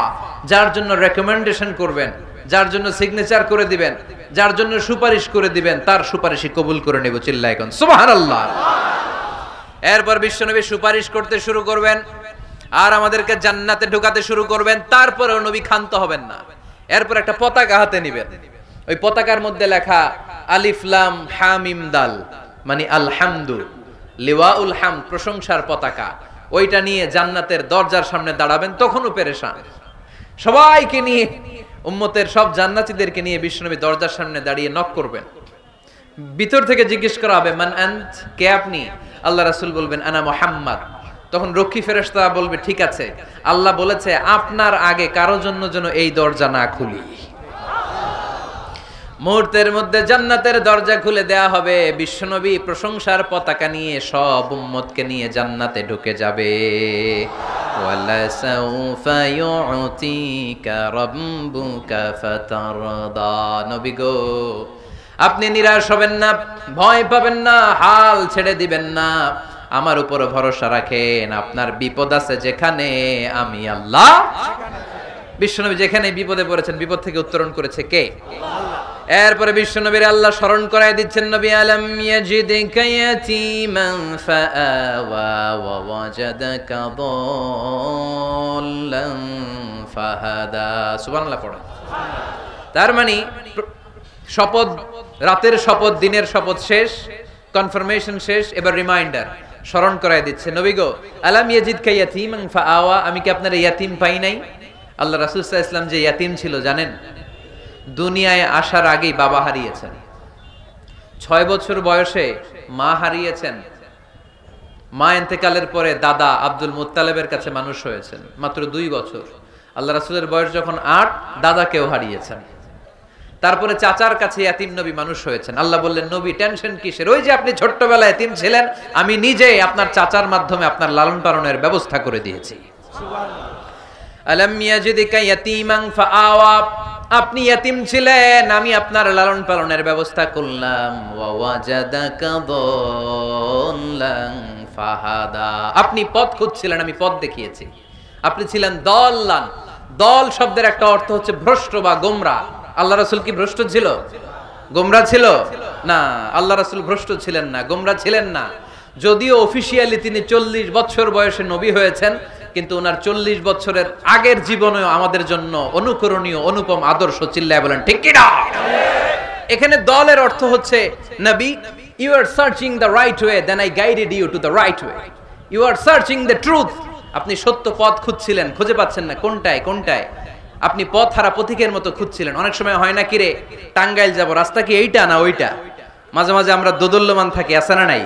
যার জন্য রেকমেন্ডেশন করবেন, যার জন্য সিগনেচার করে দিবেন, যার জন্য সুপারিশ করে দিবেন, তার সুপারিশই কবুল করে নেব। চিল্লায় কোন সুবহানাল্লাহ। এরপর বিশ্বনবী সুপারিশ করতে শুরু করবেন, আর আমাদেরকে জান্নাতে ঢোকাতে শুরু করবেন। তারপরেও নবী ক্ষান্ত হবেন না। এরপর একটা পতাকা হাতে নেবেন, ওই পতাকার মধ্যে লেখা আলিফ লাম হা মিম দাল, মানে আলহামদু, লিওয়াউল হামদ, প্রশংসার পতাকা। ওইটা নিয়ে জান্নাতের দরজার সামনে দাঁড়াবেন, তখনও পেরেশান। সবাইকে নিয়ে, উম্মতের সব জান্নাতীদেরকে নিয়ে বিশ্বনবী দরজার সামনে দাঁড়িয়ে নক করবেন। ভিতর থেকে জিজ্ঞেস করা হবে, মান আন্ত, কে আপনি? আল্লাহ রাসূল বলবেন, আনা মুহাম্মদ। তখন রক্ষী ফেরেশতা বলবে, ঠিক আছে, আল্লাহ বলেছে আপনার আগে কারো জন্য যেন এই দরজা না খুলি। মুহূর্তের মধ্যে জান্নাতের দরজা খুলে দেয়া হবে। বিশ্বনবী প্রশংসার পতাকা নিয়ে সব উম্মতকে নিয়ে জান্নাতে ঢুকে যাবে। ওয়ালা সাউফা ইউতিকা রাব্বুকা ফাতারদা। নবী গো, আপনি নিরাশ হবেন না, ভয় পাবেন না, হাল ছেড়ে দিবেন না, আমার উপর ভরসা রাখেন। আপনার বিপদ আছে যেখানে, আমি আল্লাহ। বিশ্বনবী যেখানে বিপদে পড়েছেন, বিপদ থেকে উত্তরণ করেছে কে? এরপরে বিশ্বনবীর আল্লাহ স্মরণ করায় দিচ্ছেন, নবী আলাম ইয়াজিদকা ইয়াতীমান ফাআওয়া ওয়া ওয়াজাদাকা দাল্লান ফাহাদা। সুবহানাল্লাহ পড়া। তার মানে শপথ, রাতের শপথ, দিনের শপথ শেষ, কনফার্মেশন শেষ, এবার রিমাইন্ডার, স্মরণ করায় দিচ্ছে, নবী গো, আলাম ইয়াজিদকা ইয়াতীমান ফাআওয়া, আমি কি আপনার ইয়াতীম পাই নাই? আল্লাহ রাসূল সাল্লাল্লাহু আলাইহি ওয়াসাল্লাম যে ইয়াতীম ছিল জানেন? দুনিয়ায় আসার আগেই বাবা হারিয়েছেন, 6 বছর বয়সে মা হারিয়েছেন, মা ইন্তেকালের পরে দাদা আব্দুল মুত্তালিবের কাছে মানুষ হয়েছেন মাত্র 2 বছর। আল্লাহ রাসূলের বয়স যখন 8, দাদাকেও হারিয়েছেন। তারপরে চাচার কাছে ইয়াতীম নবী মানুষ হয়েছেন। আল্লাহ বললেন, নবী টেনশন কিসের? ওই যে আপনি ছোট্টবেলায় ইয়াতীম ছিলেন, আমি নিজে আপনার চাচার মাধ্যমে আপনার লালন পালনের ব্যবস্থা করে দিয়েছি। সুবহানাল্লাহ। আলাম ইয়াজিদকা ইয়াতীমান ফাআওয়া, আপনি ইয়াতীম ছিলেন, আমি আপনার লালন পালনের ব্যবস্থা করলাম। ওয়া ওয়াজাদাকা দাল্লান ফাহাদা, আপনি পথ খুঁজছিলেন, আমি পথ দেখিয়েছি। আপনি ছিলেন দল্লান। দল শব্দের একটা অর্থ হচ্ছে ভ্রষ্ট বা গোমরা। আল্লাহ রাসূল কি ভ্রষ্ট ছিল? গোমরা ছিল না। আল্লাহ রাসূল ভ্রষ্ট ছিলেন না, গোমরা ছিলেন না। যদিও অফিশিয়ালি তিনি 40 বছর বয়সে নবী হয়েছেন, কিন্তু ওনার 40 বছরের আগের জীবনেও আমাদের জন্য অনুকরণীয়, অনুপম আদর্শ। চিল্লায় বলেন ঠিক কি না? এখানে দলের অর্থ হচ্ছে, নবী, you are searching the right way, then I guided you to the right way. You are searching the truth, আপনি সত্য পথ খুঁজছিলেন, খুঁজে পাচ্ছেন না, কোনটায় কোনটায়, আপনি পথ হারা পথিকের মতো খুঁজছিলেন। অনেক সময় হয় না, কিরে টাঙ্গাইল যাব, রাস্তা কি এইটা না ওইটা? মাঝে মাঝে আমরা দোদুল্যমান থাকি, আছে না নাই?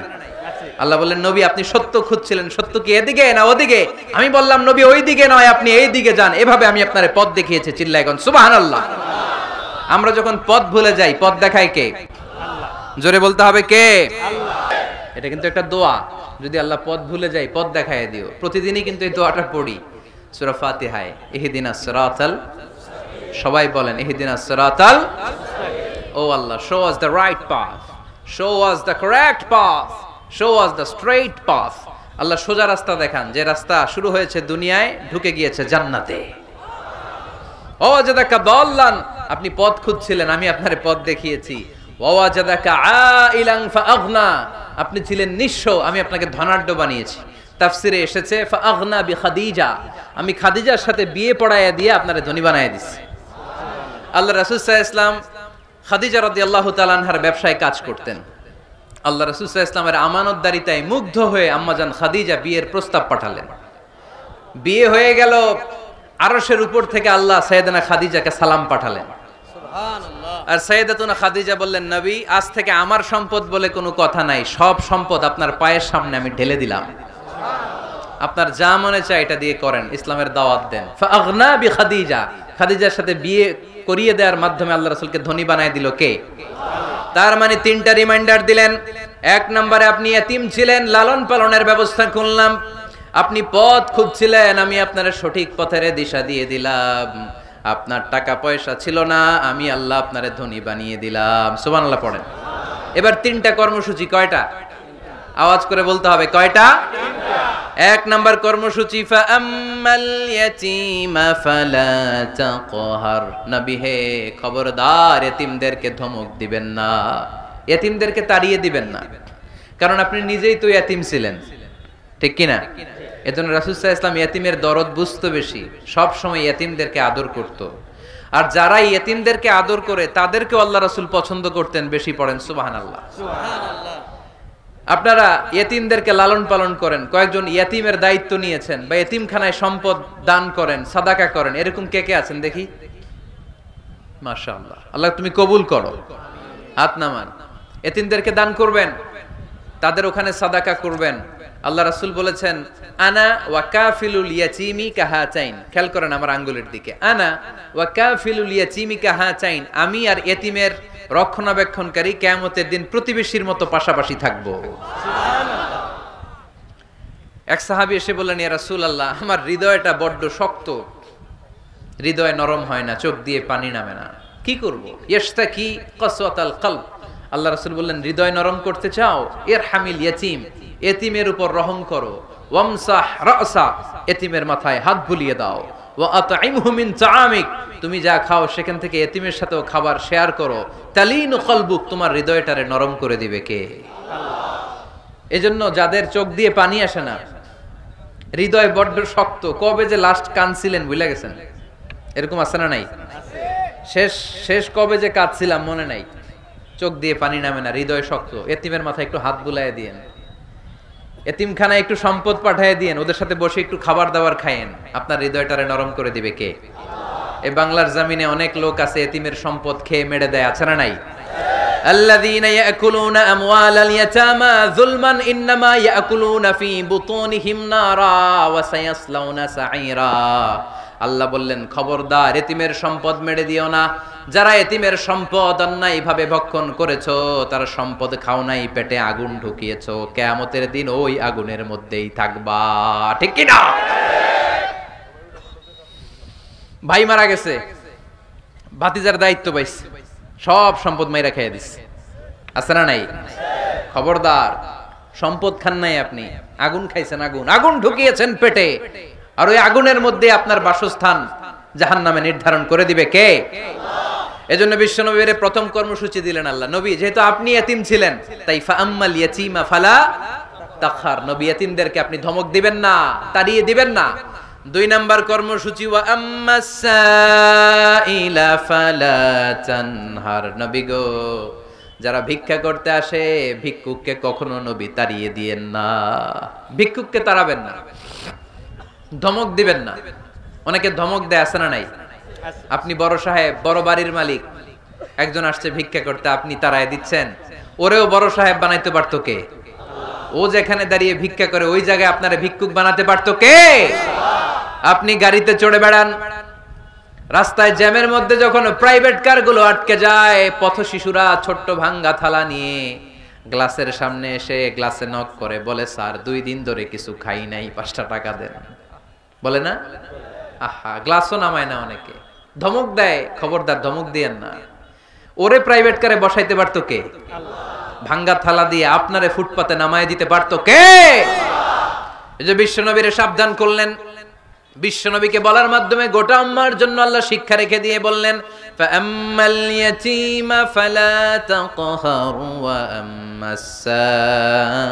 আল্লাহ বললেন, নবী আপনি সত্য খুঁজছিলেন, সত্য কি এদিকে না ওদিকে? আমি বললাম, নবী ওই দিকে নয়, আপনি এই দিকে যান। এভাবে আমি আপনারে পথ দেখিয়েছি। চিল্লায় কোন সুবহানাল্লাহ। আমরা যখন পথ ভুলে যাই, পথ দেখায় কে? আল্লাহ। জোরে বলতে হবে কে? আল্লাহ। এটা কিন্তু একটা দোয়া, যদি আল্লাহ পথ ভুলে যাই, পথ দেখায় দিও। প্রতিদিনই কিন্তু এই দোয়াটা পড়ি সূরা ফাতিহায়, ইহদিনাস সিরাতাল, সবাই বলেন ইহদিনাস সিরাতাল, ও আল্লাহ, show us the right path, show us the correct path, show us the straight path। আল্লাহ সোজা রাস্তা দেখান, যে রাস্তা শুরু হয়েছে দুনিয়ায়, ঢুকে গিয়েছে জান্নাতে। ও ওয়াজাদাকা দাল্লান, আপনি পথ খুঁজছিলেন, আমি আপনারে পথ দেখিয়েছি। ওয়া ওয়াজাদাকা আইলান ফাআগনা, আপনি ছিলেন নিঃস্ব, আমি আপনাকে ধনাঢ্য বানিয়েছি। তাফসিরে এসেছে ফাআগনা বিখাদিজা, আমি খাদিজার সাথে বিয়ে পড়াইয়া দিয়ে আপনারে ধনী বানাইয়া দিছি। আল্লাহ রাসূল সাল্লাল্লাহু আলাইহি ওয়াসাল্লাম খাদিজা রাদিয়াল্লাহু তাআলা আনহার ব্যবসায় কাজ করতেন। আল্লাহ রাসূল সাল্লাল্লাহু আলাইহি ওয়াসাল্লামের আমানতদারিতায় মুগ্ধ হয়ে আম্মাজান খাদিজা বিয়ের প্রস্তাব পাঠালেন। বিয়ে হয়ে গেল, আরশের উপর থেকে আল্লাহ সাইয়েদানা খাদিজাকে সালাম পাঠালেন। সুবহানাল্লাহ। আর সাইয়েদাতুনা খাদিজা বললেন, নবী আজ থেকে আমার সম্পদ বলে কোনো কথা নাই, সব সম্পদ আপনার পায়ের সামনে আমি ঢেলে দিলাম, আপনার যা মনে চায় এটা দিয়ে করেন, ইসলামের দাওয়াত দেন। ফাআগনা বিখাদিজা, খাদিজার সাথে বিয়ে করিয়ে দেওয়ার মাধ্যমে আল্লাহ রাসূলকে ধনী বানায় দিল কে? তার মানে 3টা রিমাইন্ডার দিলেন। 1 নম্বরে আপনি ইয়াতীম ছিলেন, লালন পালনের ব্যবস্থা করলাম। আপনি পথ খুঁজছিলেন, আমি আপনার সঠিক পথের দিশা দিয়ে দিলাম। আপনার টাকা পয়সা ছিল না, আমি আল্লাহ আপনারে ধনী বানিয়ে দিলাম। সুবহানাল্লাহ পড়েন। এবার 3টা কর্মসূচি, কয়টা? আওয়াজ করে বলতে হবে, কয়টা? 1 নম্বর কর্মসূচি, ফাআম্মাল ইয়াতীমা ফালা তাকহার, নবী হে খবরদার, ইয়াতীমদেরকে ধমক দিবেন না, ইয়াতীমদেরকে তাড়িয়ে দিবেন না, কারণ আপনি নিজেই তো ইয়াতীম ছিলেন, ঠিক কি না? এজন্য রাসূল সাল্লাল্লাহু আলাইহি ওয়াসাল্লাম ইয়াতীমের দরদ বুঝতো বেশি, সব সময় ইয়াতীমদেরকে আদর করত। আর যারা ইয়েতিমদেরকে আদর করে তাদেরকে আল্লাহ রাসূল পছন্দ করতেন বেশি। পড়েন সুবহানাল্লাহ। আপনারা ইয়েতিমদেরকে লালন পালন করেন, কয়েকজন ইয়েতিমের দায়িত্ব নিয়েছেন বা ইয়েতিমখানায় সম্পদ দান করেন, সাদাকা করেন, এরকম কে কে আছেন দেখি? মাশাআল্লাহ, আল্লাহ তুমি কবুল করো। হাত নামান। ইয়েতিমদেরকে দান করবেন, তাদের ওখানে সাদাকা করবেন। আল্লাহ রাসূল বলেছেন আনা ওয়া কাফিলুল ইয়াতীমি কাহাতাইন। খেয়াল করেন আমার আঙ্গুলের দিকে। আনা ওয়া কাফিলুল ইয়াতীমি কাহাতাইন, আমি আর ইয়েতিমের রক্ষণাবেক্ষণকারী কিয়ামতের দিন প্রতিবেশীর মতো পাশাপাশি থাকবো। সুবহানাল্লাহ। এক সাহাবী এসে বললেন ইয়া রাসূলুল্লাহ, আমার হৃদয়টা বড্ড শক্ত, হৃদয় নরম হয় না, চোখ দিয়ে পানি নামে না, কি করব? ইয়াশতাকি কাসওয়াতাল কলব। আল্লাহ রাসূল বললেন হৃদয় নরম করতে চাও, ইরহামিল ইয়াতীম, এতিমের উপর রহম করো। ওয়ামসাহ রাসা, এতিমের মাথায় হাত বুলিয়ে দাও। ওয়া আতইমহু মিন তাআমিক, তুমি যা খাও সেখান থেকে এতিমের সাথেও খাবার শেয়ার করো। তালিনু কলবুক, তোমার হৃদয়টারে নরম করে দিবে কে? আল্লাহ। এজন্য যাদের চোখ দিয়ে পানি আসে না, হৃদয় বড্ড শক্ত, কবে যে লাস্ট কাঁদছিলেন ভুলে গেছেন? এরকম আছে না নাই? শেষ কবে যে কাঁদছিলাম মনে নাই। চোখ দিয়ে পানি নামে না, হৃদয় শক্ত। এতিমের মাথায় একটু হাত বুলায় দিয়েন, এতিমখানায় একটু সম্পদ পাঠিয়ে দিয়েন, ওদের সাথে বসে একটু খাবার দাবার খায়েন, আপনার হৃদয়টারে নরম করে দিবে কে? এই বাংলার জমিনে অনেক লোক আছে এতিমের সম্পদ খেয়ে মেরে দেয়, আছে না নাই? আল্লাযীনা ইয়াকুলুনা আমওয়ালাল ইয়াতামা যুলমান ইন্নামা ইয়াকুলুনা ফি বুতুনিহিম নারা ওয়া সায়াসলাউনা সাঈরা। আল্লাহ বললেন খবরদার এতিমের সম্পদ মেরে দিও না। যারা এতিমের সম্পদ অন্যায়ভাবে ভক্ষণ করেছো, তার সম্পদ খাও নাই, পেটে আগুন ঢুকিয়েছো, কিয়ামতের দিন ওই আগুনের মধ্যেই থাকবা। ঠিক কি না? ভাই মারা গেছে, ভাতিজার দায়িত্ব পাইছে, সব সম্পদ মাইরা খেয়ে দিচ্ছে, আছে না নাই? খবরদার, সম্পদ খান নাই আপনি, আগুন খাইছেন, আগুন ঢুকিয়েছেন পেটে, আর ওই আগুনের মধ্যে আপনার বাসস্থান জাহান্নামে নির্ধারণ করে দিবে কে? এজন্য বিশ্বনবীর প্রথম কর্মসূচি দিলেন আল্লাহ। নবী যেহেতু আপনি এতিম ছিলেন, তাই ফাআম্মাল ইয়াতীমা ফালা তাখহার, নবী এতিমদেরকে আপনি ধমক দিবেন না, তাড়িয়ে দিবেন না। 2 নাম্বার কর্মসূচি ওয়া আম্মাস সাইলা ফালা তানহার, নবী গো যারা ভিক্ষা করতে আসে ভিক্ষুককে কখনো নবী তাড়িয়ে দিয়েন না, ভিক্ষুককে তাড়াবেন না, ধমক দিবেন না। অনেকে ধমক দেয়, আছে না নাই? আপনি বড় সাহেব, বড় বাড়ির মালিক, একজন আসছে ভিক্ষা করতে, আপনি তাড়ায় দিচ্ছেন, ওরেও বড় সাহেব বানাইতে পারতো কে? ও যেখানে দাঁড়িয়ে ভিক্ষা করে ওই জায়গায় আপনারা ভিক্ষুক বানাতে পারতো কে? আপনি গাড়িতে চড়ে বেড়ান, রাস্তায় জ্যামের মধ্যে যখন প্রাইভেট কারগুলো আটকে যায়, পথ শিশুরা ছোট্ট ভাঙ্গা থালা নিয়ে গ্লাসের সামনে এসে গ্লাসে নক করে, বলে স্যার 2 দিন ধরে কিছু খাই নাই, 5টা টাকা দেন, বলে না? আহা, গ্লাসও নামায় না অনেকে, ধমক দেয়। খবরদার, ধমক দিয়েন না। ওরে প্রাইভেট কারে বসাইতে পারতো কে? ভাঙ্গা থালা দিয়ে আপনারে ফুটপাতে নামায় দিতে পারতো কে? এই যে বিশ্বনবীরে সাবধান করলেন, বিশ্বনবীকে বলার মাধ্যমে গোটা উম্মার জন্য আল্লাহ শিক্ষা রেখে দিয়ে বললেন ফাআম্মাল ইয়াতীমা ফালা তাকহার ওয়া আম্মাস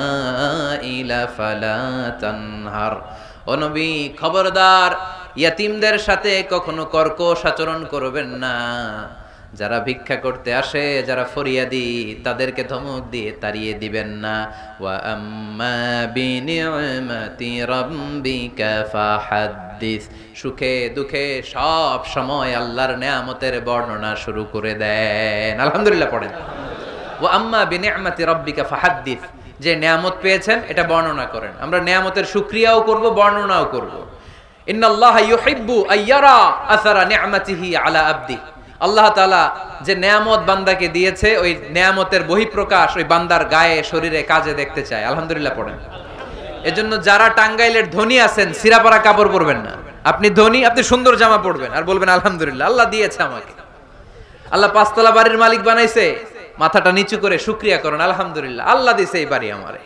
সাইলা ফালা তানহার। ও নবী খবরদার, ইয়াতিমদের সাথে কখনো কর্কশ আচরণ করবেন না। যারা ভিক্ষা করতে আসে, যারা ফরিয়াদি, তাদেরকে ধমক দিয়ে তাড়িয়ে দিবেন না। ওয়া আম্মা বিনি'মাতি রাব্বিকা ফাহাদ্দিস, সুখে দুঃখে সব সময় আল্লাহর নেয়ামতের বর্ণনা শুরু করে দেন। আলহামদুলিল্লাহ পড়েন। ওয়া আম্মা বিনি'মাতি রাব্বিকা ফাহাদ্দিস, যে নেয়ামত পেয়েছেন এটা বর্ণনা করেন। আমরা নেয়ামতের শুকরিয়াও করব, বর্ণনাও করব। ইন্নাল্লাহা ইউহিব্বু আইয়ারা আসারা নি'মাতিহি আলা আবদি, আল্লাহ তাআলা যে নেয়ামত বান্দাকে দিয়েছে, ওই নেয়ামতের বহিঃপ্রকাশ ওই বান্দার গায়ে, শরীরে, কাজে দেখতে চায়। আলহামদুলিল্লাহ পড়েন। এজন্য যারা টাঙ্গাইলের ধনী আছেন, সিরাপাড়া কাপড় পরবেন না। আপনি ধনী, আপনি সুন্দর জামা পরবেন আর বলবেন আলহামদুলিল্লাহ, আল্লাহ দিয়েছে আমাকে, আল্লাহ 5 তলা বাড়ির মালিক বানাইছে, মাথাটা নিচু করে শুকরিয়া করেন, আলহামদুলিল্লাহ আল্লাহ দিয়েছে এই বাড়ি আমারে।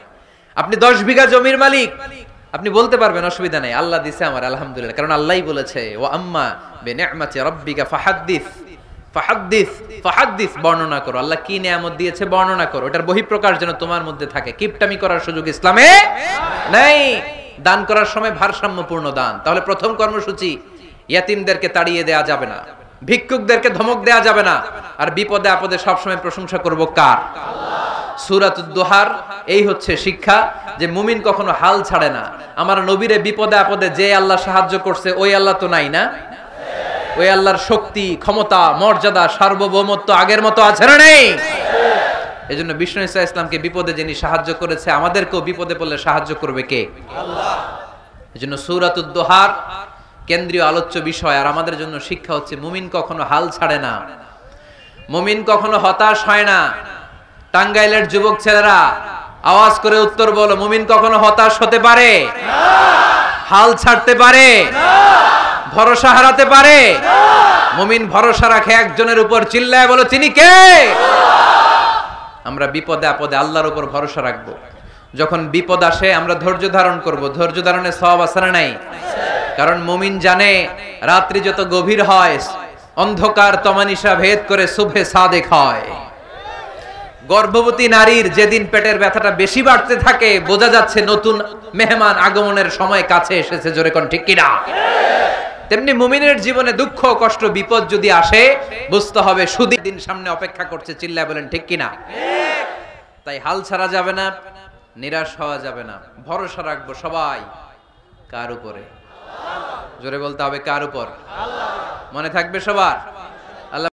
আপনি 10 বিঘা জমির মালিক, আপনি বলতে পারবেন অসুবিধা নেই, আল্লাহ দিয়েছে আমার আলহামদুলিল্লাহ, কারণ আল্লাহই বলেছে ওয়া আম্মা বিনি'মাতি রাব্বিকা ফাহাদ্দিস, ফাহাদ্দিস, ফাহাদ্দিস, বর্ণনা করো। আল্লাহ কি নিয়ামত দিয়েছে বর্ণনা করো, এটার বহিঃপ্রকাশ যেন তোমার মধ্যে থাকে। কিপটামি করার সুযোগ ইসলামে নাই। দান করার সময় ভারসাম্যপূর্ণ দান। তাহলে প্রথম কর্মসূচি, ইয়াতিমদেরকে তাড়িয়ে দেয়া যাবে না। ভিক্ষুকদেরকে ধমক দেয়া যাবে না, আর বিপদে আপদে সবসময় প্রশংসা করব কার? সূরাতুদ দুহার এই হচ্ছে শিক্ষা যে মুমিন কখনো হাল ছাড়ে না। আমার নবীরে বিপদে আপদে যে আল্লাহ সাহায্য করছে ওই আল্লাহ তো নাই না? ওই আল্লাহর শক্তি, ক্ষমতা, মর্যাদা, সার্বভৌমত্ব আগের মতো আছে না নেই? এজন্য বিষ্ণু ঈসা ইসলামকে বিপদে যিনি সাহায্য করেছে, আমাদেরকেও বিপদে পড়লে সাহায্য করবে কে? আল্লাহ। এজন্য সূরাতুদ দুহার কেন্দ্রীয় আলোচ্য বিষয়, আর আমাদের জন্য শিক্ষা হচ্ছে মুমিন কখনো হাল ছাড়ে না, মুমিন কখনো হতাশ হয় না। টাঙ্গাইলের যুবক ছেলেরা আওয়াজ করে উত্তর বলো, মুমিন কখনো হতাশ হতে পারে না, হাল ছাড়তে পারে না, ভরসা হারাতে পারে না। মুমিন ভরসা রাখে একজনের উপর, চিল্লায় বলো তিনি কে? আমরা বিপদে আপদে আল্লাহর উপর ভরসা রাখবো। যখন বিপদ আসে আমরা ধৈর্য ধারণ করব। ধৈর্য ধারণে সওয়াব আছে না নাই? কারণ মুমিন জানে রাত্রি যত গভীর হয় অন্ধকার তমানিসা ভেদ করে সুবহে সাদেক হয়। গর্ভবতী নারীর যেদিন পেটের ব্যথাটা বেশি বাড়তে থাকে বোঝা যাচ্ছে নতুন মেহমান আগমনের সময় কাছে এসেছে। জোরে কোন ঠিক কিনা? তেমনি মুমিনের জীবনে দুঃখ কষ্ট বিপদ যদি আসে বুঝতে হবে সুদিন দিন সামনে অপেক্ষা করছে। চিল্লায় বলেন ঠিক কিনা? তাই হাল ছাড়া যাবে না, নিরাশ হওয়া যাবে না, ভরসা রাখবো সবাই কার উপরে? জোরে বলতে হবে কার উপর? মনে থাকবে সবার?